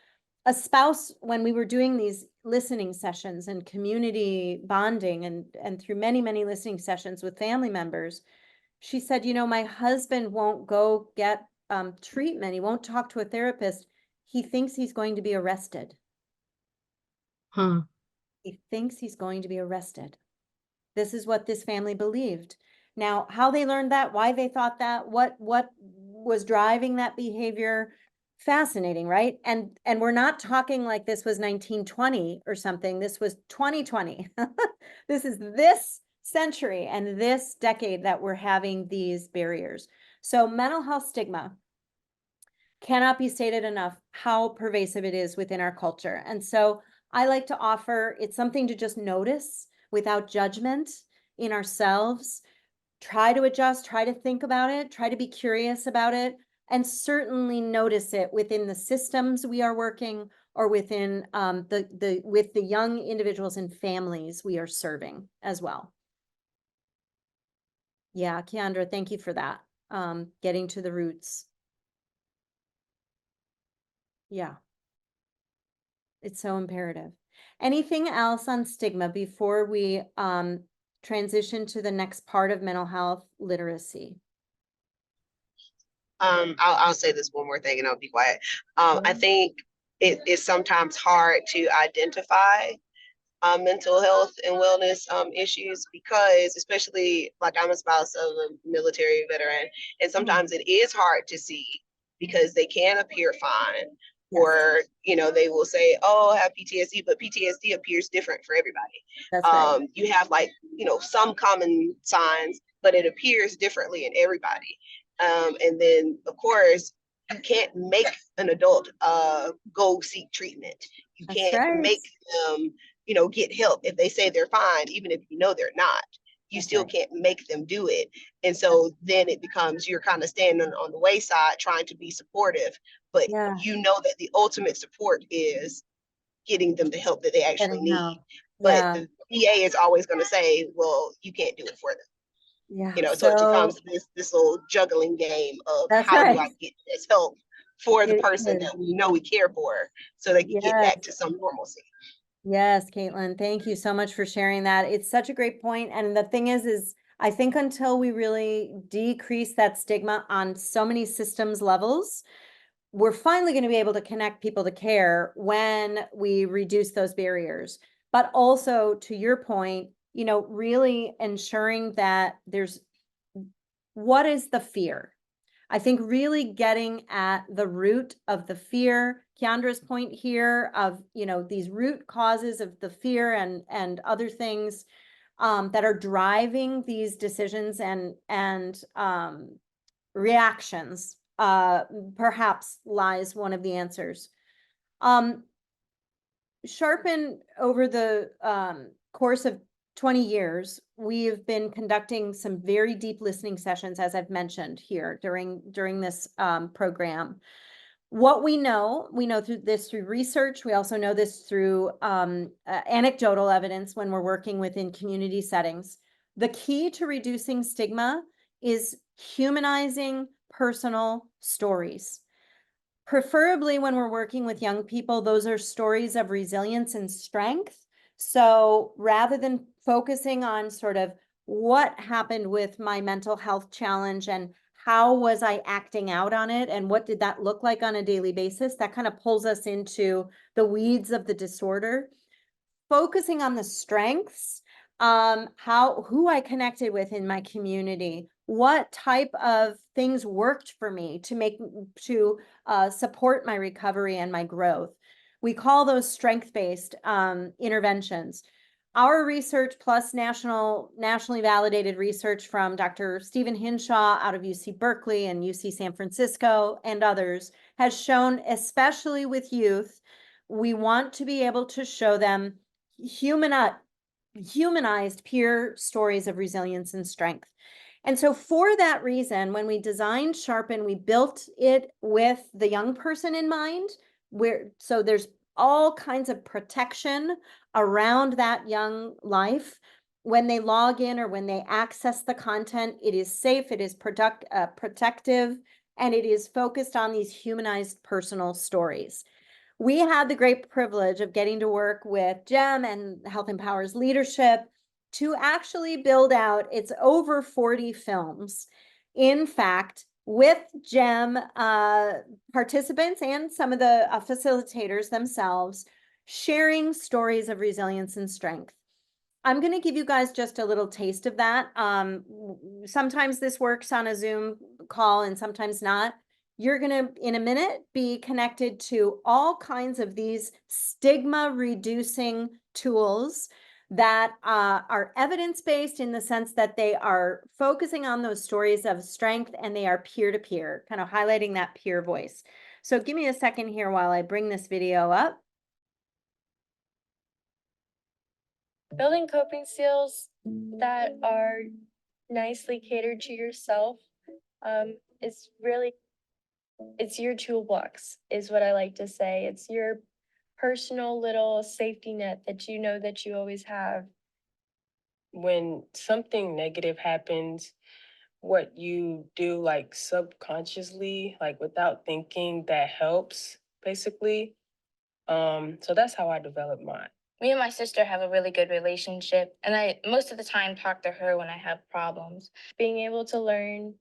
S1: A spouse, when we were doing these listening sessions and community bonding and through many, many listening sessions with family members, she said, you know, my husband won't go get treatment. He won't talk to a therapist. He thinks he's going to be arrested. He thinks he's going to be arrested. This is what this family believed. Now, how they learned that, why they thought that, what was driving that behavior, fascinating, right? And we're not talking like this was 1920 or something. This was 2020. This is this century and this decade that we're having these barriers. So mental health stigma cannot be stated enough how pervasive it is within our culture. And so I like to offer, it's something to just notice without judgment in ourselves. Try to adjust, try to think about it, try to be curious about it, and certainly notice it within the systems we are working or within with the young individuals and families we are serving as well. Yeah, Keandra, thank you for that. Getting to the roots. Yeah. It's so imperative. Anything else on stigma before we transition to the next part of mental health literacy?
S5: I'll say this one more thing and I'll be quiet. I think it is sometimes hard to identify mental health and wellness issues because, especially like I'm a spouse of a military veteran, and sometimes it is hard to see because they can appear fine.
S1: Yes.
S5: Or, you know, they will say, oh, I have PTSD, but PTSD appears different for everybody.
S1: That's right.
S5: You have like, you know, some common signs, but it appears differently in everybody. And then, of course, you can't make an adult go seek treatment. You
S1: That's
S5: can't
S1: right.
S5: make them, get help if they say they're fine, even if you know they're not. You
S1: That's
S5: still
S1: right.
S5: can't make them do it. And so then it becomes you're kind of standing on the wayside trying to be supportive, but
S1: Yeah.
S5: you know that the ultimate support is getting them the help that they actually
S1: Getting
S5: need.
S1: help.
S5: But
S1: Yeah.
S5: the VA is always going to say, well, you can't do it for them.
S1: Yeah.
S5: So it becomes
S1: So
S5: this little juggling game of
S1: that's
S5: how do
S1: right.
S5: I get this help for the
S1: It
S5: person
S1: is.
S5: that we know we care for so they can get
S1: Yes.
S5: back to some normalcy.
S1: Yes, Caitlin, thank you so much for sharing that. It's such a great point. And the thing is I think until we really decrease that stigma on so many systems levels, we're finally going to be able to connect people to care when we reduce those barriers. But also, to your point, really ensuring that what is the fear? I think really getting at the root of the fear, Keandra's point here of, these root causes of the fear and other things that are driving these decisions and reactions, perhaps lies one of the answers. Sharpen over the course of 20 years, we've been conducting some very deep listening sessions, as I've mentioned here during this program. What we know through research. We also know this through anecdotal evidence when we're working within community settings. The key to reducing stigma is humanizing personal stories. Preferably when we're working with young people, those are stories of resilience and strength. So rather than focusing on sort of what happened with my mental health challenge and how was I acting out on it and what did that look like on a daily basis, that kind of pulls us into the weeds of the disorder. Focusing on the strengths, who I connected with in my community, what type of things worked for me to support my recovery and my growth. We call those strength-based interventions. Our research plus nationally validated research from Dr. Stephen Hinshaw out of UC Berkeley and UC San Francisco and others has shown, especially with youth, we want to be able to show them humanized peer stories of resilience and strength. And so for that reason, when we designed Sharpen, we built it with the young person in mind, so there's all kinds of protection around that young life. When they log in or when they access the content, it is safe, it is protective, and it is focused on these humanized personal stories. We had the great privilege of getting to work with GEM and Health Empowers Leadership to actually build out its over 40 films. In fact, with GEM participants and some of the facilitators themselves, sharing stories of resilience and strength. I'm going to give you guys just a little taste of that. Sometimes this works on a Zoom call and sometimes not. You're going to, in a minute, be connected to all kinds of these stigma reducing tools that are evidence-based in the sense that they are focusing on those stories of strength and they are peer-to-peer, kind of highlighting that peer voice. So give me a second here while I bring this video up.
S8: Building coping skills that are nicely catered to yourself is really, it's your toolbox, is what I like to say. It's your personal little safety net that you know that you always have.
S9: When something negative happens, what you do like subconsciously, like without thinking, that helps basically. So that's how I developed mine.
S10: Me and my sister have a really good relationship, and I most of the time talk to her when I have problems.
S8: Being able to learn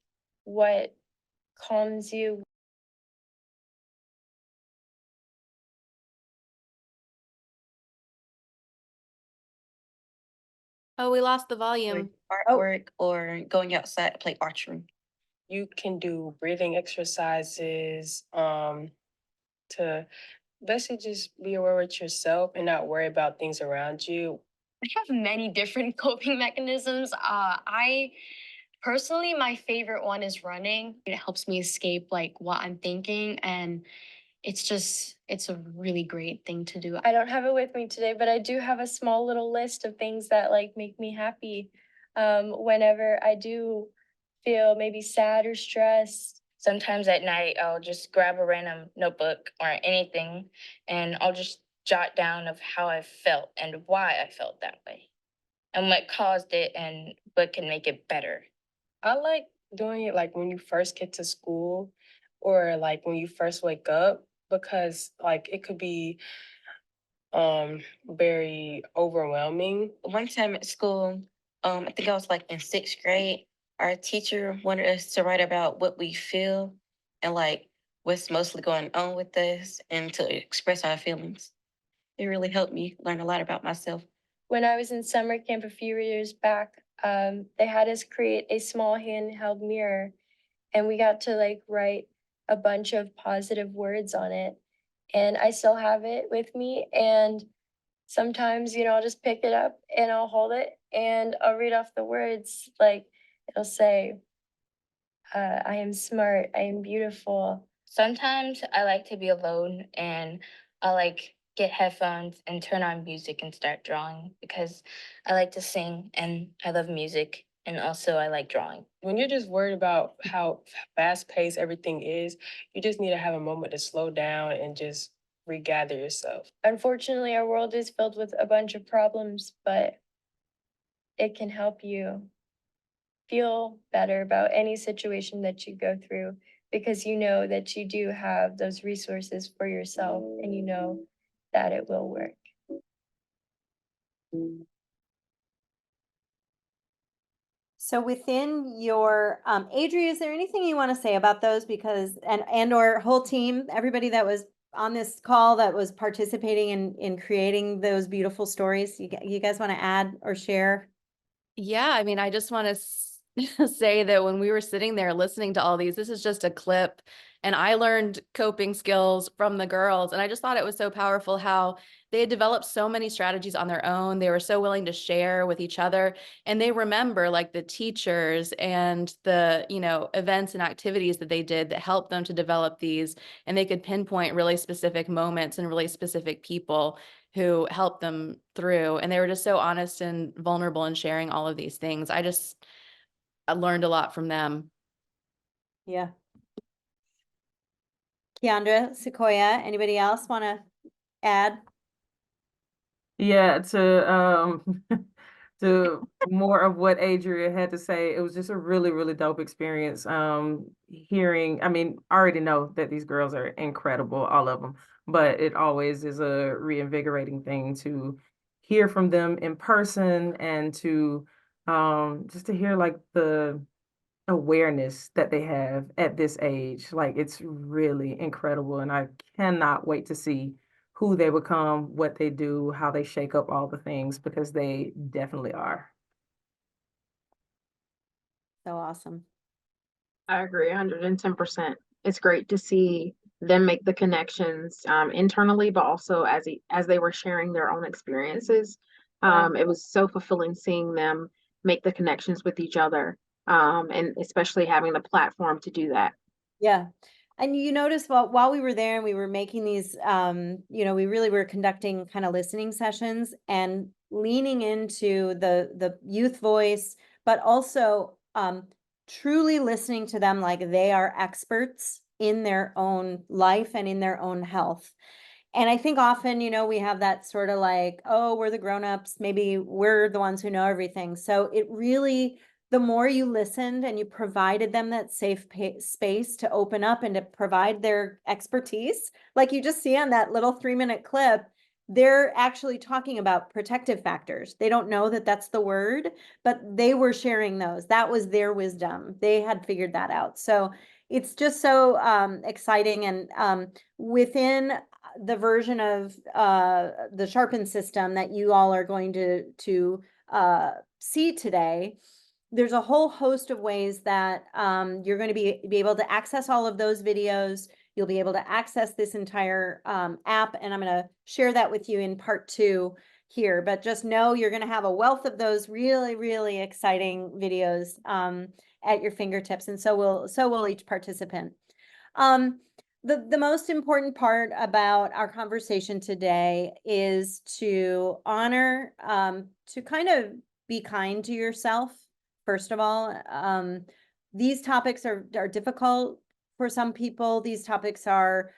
S8: what calms you.
S11: Oh, we lost the volume.
S10: Artwork or going outside to play archery.
S9: You can do breathing exercises to basically just be aware with yourself and not worry about things around you.
S10: I have many different coping mechanisms. I personally, my favorite one is running. It helps me escape like what I'm thinking and it's a really great thing to do.
S8: I don't have it with me today, but I do have a small little list of things that like make me happy. Whenever I do feel maybe sad or stressed.
S10: Sometimes at night, I'll just grab a random notebook or anything, and I'll just jot down of how I felt and why I felt that way, and what caused it and what can make it better.
S9: I like doing it like when you first get to school or like when you first wake up, because like it could be very overwhelming.
S10: One time at school, I think I was like in 6th grade, our teacher wanted us to write about what we feel and like what's mostly going on with us and to express our feelings. It really helped me learn a lot about myself.
S8: When I was in summer camp a few years back, they had us create a small handheld mirror, and we got to like write a bunch of positive words on it. And I still have it with me. And sometimes, I'll just pick it up and I'll hold it and I'll read off the words. Like it'll say, I am smart, I am beautiful.
S10: Sometimes I like to be alone and I like get headphones and turn on music and start drawing because I like to sing and I love music and also I like drawing.
S9: When you're just worried about how fast paced everything is, you just need to have a moment to slow down and just regather yourself.
S8: Unfortunately, our world is filled with a bunch of problems, but it can help you feel better about any situation that you go through because you know that you do have those resources for yourself and you know that it will work.
S1: So within your, Adri, is there anything you want to say about those? Because, and or whole team, everybody that was on this call that was participating in creating those beautiful stories, you guys want to add or share?
S11: Yeah, I mean, I just want to say that when we were sitting there listening to all these, this is just a clip, and I learned coping skills from the girls, and I just thought it was so powerful how they had developed so many strategies on their own. They were so willing to share with each other, and they remember like the teachers and the, events and activities that they did that helped them to develop these, and they could pinpoint really specific moments and really specific people who helped them through. And they were just so honest and vulnerable in sharing all of these things. I learned a lot from them.
S1: Yeah. Keandra, Sequoia, anybody else want to add?
S2: Yeah, to to more of what Adria had to say, it was just a really, really dope experience. Hearing, I mean, I already know that these girls are incredible, all of them, but it always is a reinvigorating thing to hear from them in person and to just to hear like the awareness that they have at this age. Like it's really incredible, and I cannot wait to see who they become, what they do, how they shake up all the things, because they definitely are.
S1: So awesome.
S12: I agree 110%. It's great to see them make the connections internally, but also as they were sharing their own experiences. It was so fulfilling seeing them make the connections with each other, and especially having the platform to do that.
S1: Yeah. And you notice while we were there and we were making these, we really were conducting kind of listening sessions and leaning into the youth voice, but also truly listening to them like they are experts in their own life and in their own health. And I think often, we have that sort of like, oh, we're the grownups, maybe we're the ones who know everything. So it really, the more you listened and you provided them that safe space to open up and to provide their expertise, like you just see on that little 3-minute clip, they're actually talking about protective factors. They don't know that that's the word, but they were sharing those. That was their wisdom. They had figured that out. So it's just so exciting. And within the version of the Sharpen system that you all are going to see today, there's a whole host of ways that you're going to be able to access all of those videos. You'll be able to access this entire app, and I'm going to share that with you in part 2 here. But just know you're going to have a wealth of those really, really exciting videos at your fingertips, and so will each participant. The most important part about our conversation today is to honor, to kind of be kind to yourself, first of all. These topics are difficult for some people. These topics are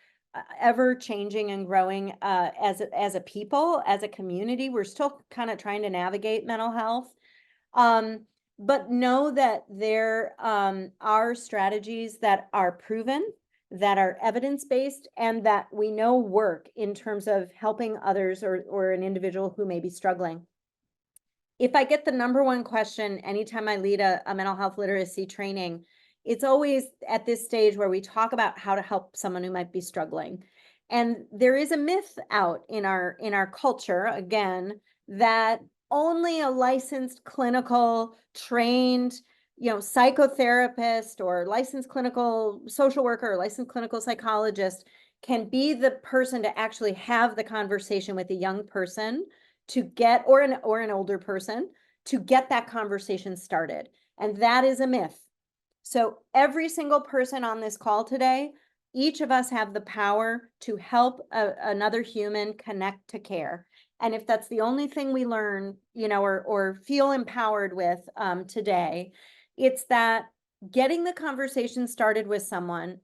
S1: ever changing and growing as a people, as a community. We're still kind of trying to navigate mental health. But know that there are strategies that are proven, that are evidence-based, and that we know work in terms of helping others or an individual who may be struggling. If I get the number one question anytime I lead a mental health literacy training, it's always at this stage where we talk about how to help someone who might be struggling. And there is a myth out in our culture, again, that only a licensed clinical trained, psychotherapist or licensed clinical social worker or licensed clinical psychologist can be the person to actually have the conversation with a young person to get, or an older person, to get that conversation started. And that is a myth. So every single person on this call today, each of us have the power to help another human connect to care. And if that's the only thing we learn, or feel empowered with today, it's that getting the conversation started with someone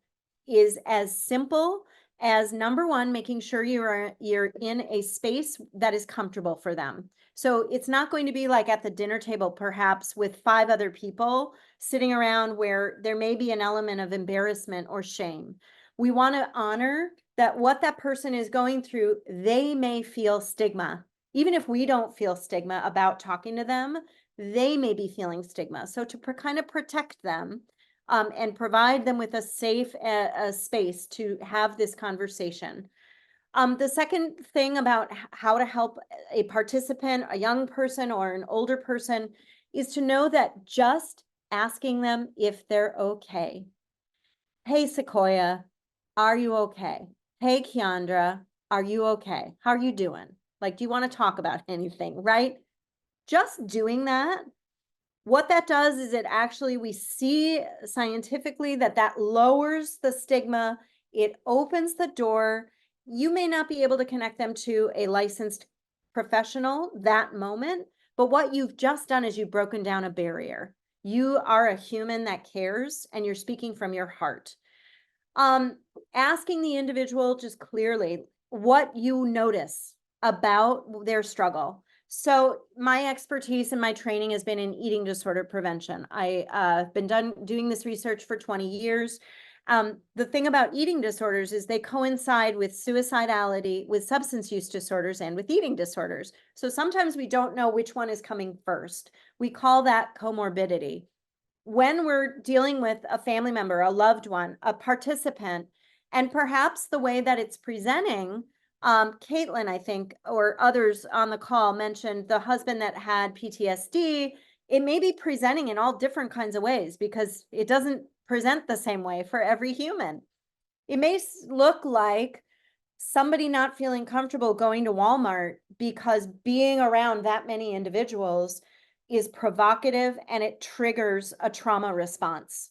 S1: is as simple as, number one, making sure you're in a space that is comfortable for them. So it's not going to be like at the dinner table, perhaps with 5 other people sitting around where there may be an element of embarrassment or shame. We want to honor that what that person is going through, they may feel stigma. Even if we don't feel stigma about talking to them, they may be feeling stigma. So to kind of protect them, and provide them with a safe space to have this conversation. The second thing about how to help a participant, a young person or an older person, is to know that just asking them if they're okay. Hey, Sequoia, are you okay? Hey, Keandra, are you okay? How are you doing? Like, do you want to talk about anything, right? Just doing that, what that does is we see scientifically that lowers the stigma. It opens the door. You may not be able to connect them to a licensed professional that moment, but what you've just done is you've broken down a barrier. You are a human that cares, and you're speaking from your heart. Asking the individual just clearly what you notice about their struggle. So my expertise and my training has been in eating disorder prevention. I've been doing this research for 20 years. The thing about eating disorders is they coincide with suicidality, with substance use disorders, and with eating disorders. So sometimes we don't know which one is coming first. We call that comorbidity. When we're dealing with a family member, a loved one, a participant, and perhaps the way that it's presenting, Caitlin, I think, or others on the call mentioned the husband that had PTSD. It may be presenting in all different kinds of ways because it doesn't present the same way for every human. It may look like somebody not feeling comfortable going to Walmart because being around that many individuals is provocative and it triggers a trauma response.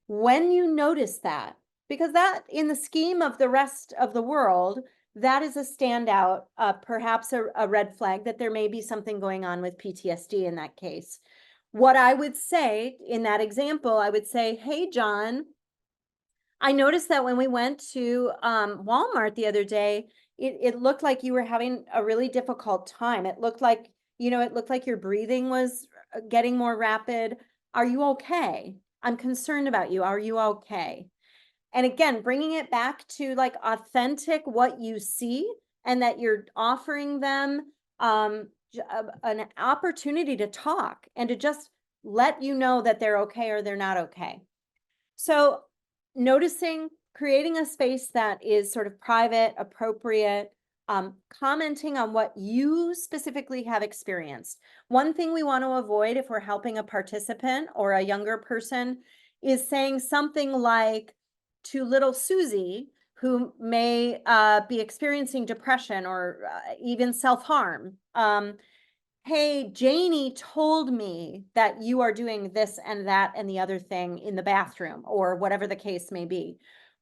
S1: When you notice that, because that in the scheme of the rest of the world, that is a standout, perhaps a red flag that there may be something going on with PTSD in that case. What I would say in that example, I would say, hey, John, I noticed that when we went to Walmart the other day, it looked like you were having a really difficult time. It looked like your breathing was getting more rapid. Are you okay? I'm concerned about you. Are you okay? And again, bringing it back to like authentic what you see, and that you're offering them an opportunity to talk and to just let you know that they're okay or they're not okay. So noticing, creating a space that is sort of private, appropriate, commenting on what you specifically have experienced. One thing we want to avoid if we're helping a participant or a younger person is saying something like to little Susie, who may be experiencing depression or even self-harm. Hey, Janie told me that you are doing this and that and the other thing in the bathroom, or whatever the case may be.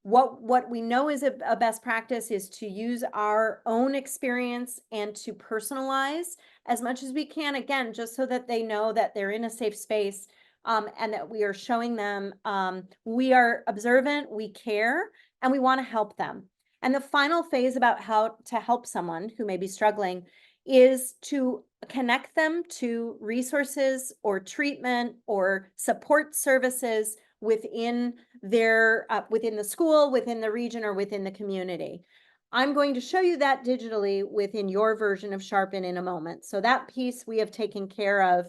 S1: What we know is a best practice is to use our own experience and to personalize as much as we can, again, just so that they know that they're in a safe space, and that we are showing them we are observant, we care, and we want to help them. And the final phase about how to help someone who may be struggling is to connect them to resources or treatment or support services within their within the school, within the region, or within the community. I'm going to show you that digitally within your version of Sharpen in a moment. So that piece we have taken care of.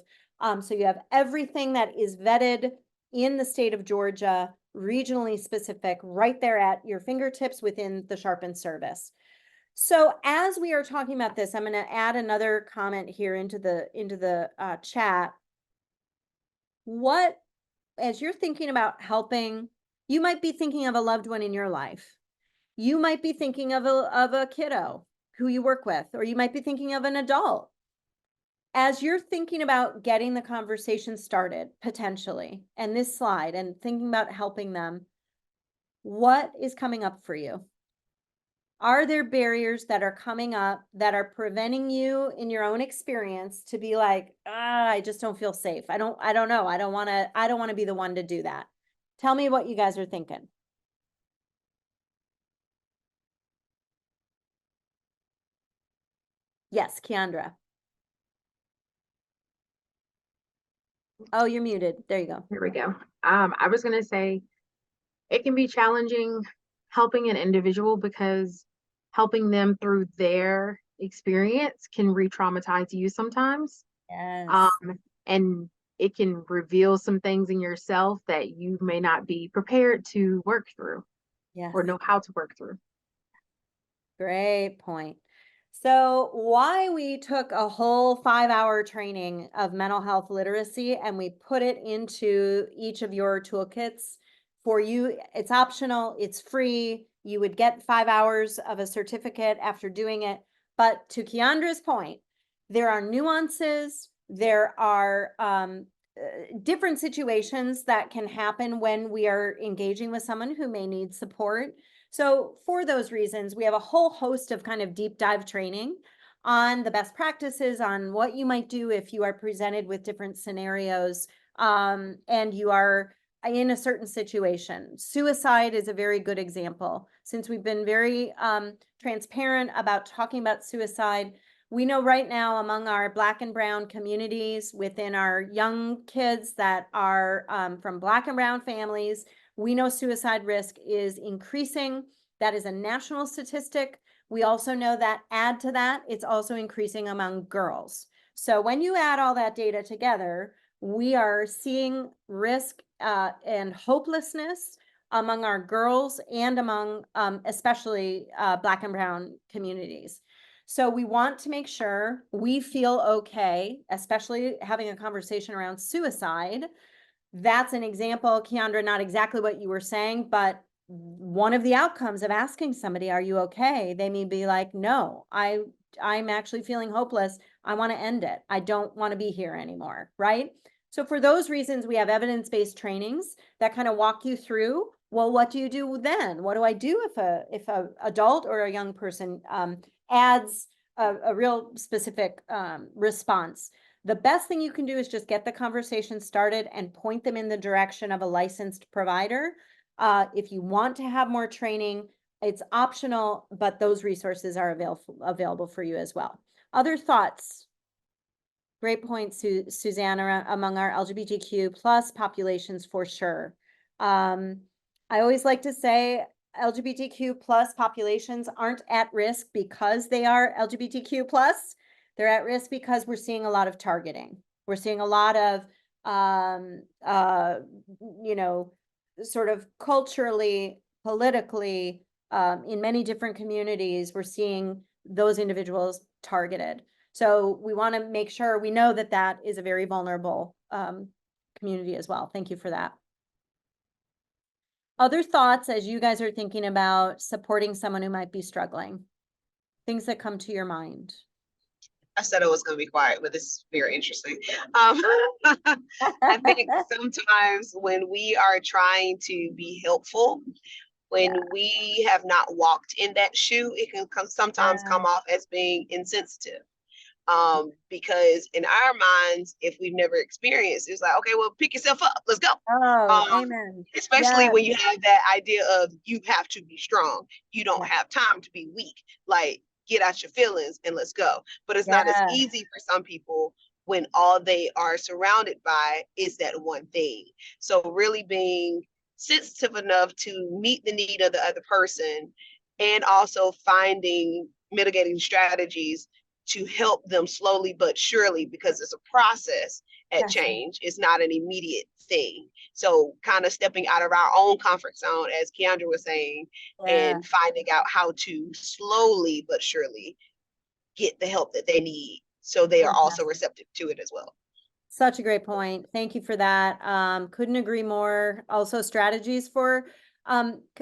S1: So you have everything that is vetted in the state of Georgia, regionally specific, right there at your fingertips within the Sharpen service. So as we are talking about this, I'm going to add another comment here into the chat. What, as you're thinking about helping, you might be thinking of a loved one in your life. You might be thinking of a kiddo who you work with, or you might be thinking of an adult. As you're thinking about getting the conversation started, potentially, and this slide, and thinking about helping them, what is coming up for you? Are there barriers that are coming up that are preventing you in your own experience to be like, I just don't feel safe. I don't know. I don't want to be the one to do that. Tell me what you guys are thinking. Yes, Keandra. Oh, you're muted. There you go.
S12: Here we go. I was going to say it can be challenging helping an individual because helping them through their experience can re-traumatize you sometimes.
S1: Yes.
S12: And it can reveal some things in yourself that you may not be prepared to work through.
S1: Yes.
S12: Or know how to work through.
S1: Great point. So why we took a whole 5-hour training of mental health literacy and we put it into each of your toolkits for you. It's optional, it's free. You would get 5 hours of a certificate after doing it. But to Keandra's point, there are nuances, there are different situations that can happen when we are engaging with someone who may need support. So for those reasons, we have a whole host of kind of deep dive training on the best practices, on what you might do if you are presented with different scenarios and you are in a certain situation. Suicide is a very good example. Since we've been very transparent about talking about suicide, we know right now among our Black and Brown communities, within our young kids that are from Black and Brown families, we know suicide risk is increasing. That is a national statistic. We also know that add to that, it's also increasing among girls. So when you add all that data together, we are seeing risk and hopelessness among our girls and among especially Black and Brown communities. So we want to make sure we feel okay, especially having a conversation around suicide. That's an example, Keandra, not exactly what you were saying, but one of the outcomes of asking somebody, are you okay? They may be like, no, I'm actually feeling hopeless. I want to end it. I don't want to be here anymore, right? So for those reasons, we have evidence-based trainings that kind of walk you through, well, what do you do then? What do I do if a adult or a young person adds a real specific response? The best thing you can do is just get the conversation started and point them in the direction of a licensed provider. If you want to have more training, it's optional, but those resources are available for you as well. Other thoughts? Great point, Susanna, among our LGBTQ plus populations for sure. I always like to say LGBTQ plus populations aren't at risk because they are LGBTQ plus. They're at risk because we're seeing a lot of targeting. We're seeing a lot of, sort of culturally, politically, in many different communities, we're seeing those individuals targeted. So we want to make sure we know that that is a very vulnerable community as well. Thank you for that. Other thoughts as you guys are thinking about supporting someone who might be struggling? Things that come to your mind.
S5: I said I was going to be quiet, but this is very interesting. I think sometimes when we are trying to be helpful, When we have not walked in that shoe, it can sometimes come off as being insensitive. Because in our minds, if we've never experienced, it's like, okay, well, pick yourself up, let's go.
S1: Oh, amen.
S5: Especially when you have that idea of you have to be strong. You don't
S1: Yeah.
S5: have time to be weak. Like, get out your feelings and let's go. But it's not as
S1: Yeah.
S5: easy for some people when all they are surrounded by is that one thing. So really being sensitive enough to meet the need of the other person, and also finding mitigating strategies to help them slowly but surely, because it's a process at
S1: Yes.
S5: change. It's not an immediate thing. So kind of stepping out of our own comfort zone, as Keandra was saying,
S1: Yeah.
S5: and finding out how to slowly but surely get the help that they need, so they are also
S1: Fantastic.
S5: receptive to it as well.
S1: Such a great point. Thank you for that. Couldn't agree more. Also strategies for,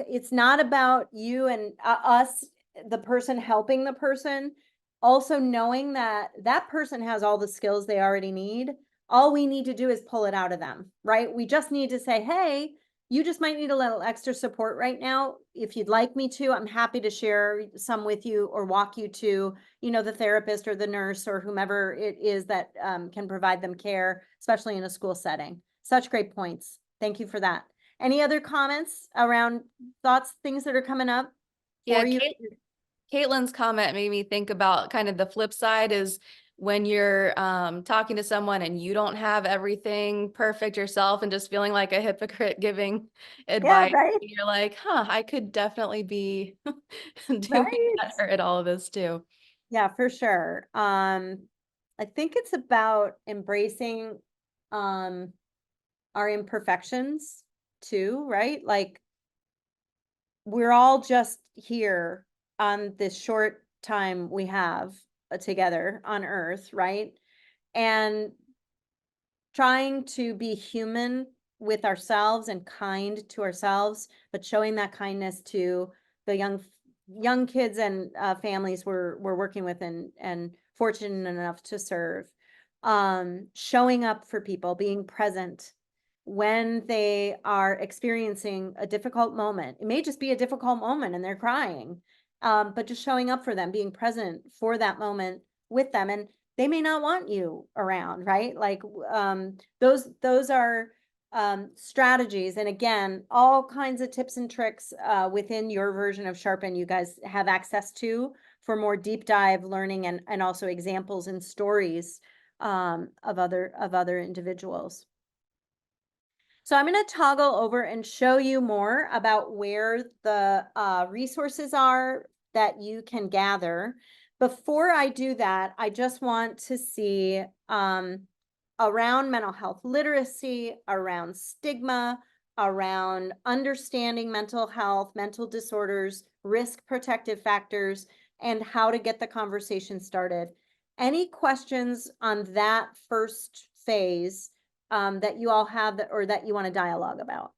S1: it's not about you and us, the person helping the person. Also knowing that that person has all the skills they already need. All we need to do is pull it out of them, right? We just need to say, hey, you just might need a little extra support right now. If you'd like me to, I'm happy to share some with you or walk you to, you know, the therapist or the nurse or whomever it is that can provide them care, especially in a school setting. Such great points. Thank you for that. Any other comments around thoughts, things that are coming up
S11: Yeah,
S1: for you?
S11: Caitlin's comment made me think about kind of the flip side is when you're talking to someone and you don't have everything perfect yourself and just feeling like a hypocrite giving advice.
S1: right.
S11: You're like, I could definitely be doing
S1: Right.
S11: better at all of this too.
S1: Yeah, for sure. I think it's about embracing our imperfections too, right? Like we're all just here on this short time we have together on earth, right? And trying to be human with ourselves and kind to ourselves, but showing that kindness to the young kids and families we're working with and fortunate enough to serve. Showing up for people, being present when they are experiencing a difficult moment. It may just be a difficult moment and they're crying, but just showing up for them, being present for that moment with them. And they may not want you around, right? Like those are strategies. And again, all kinds of tips and tricks within your version of Sharpen you guys have access to for more deep dive learning and also examples and stories of other individuals. So I'm going to toggle over and show you more about where the resources are that you can gather. Before I do that, I just want to see around mental health literacy, around stigma, around understanding mental health, mental disorders, risk protective factors, and how to get the conversation started. Any questions on that first phase that you all have that or that you want to dialogue about?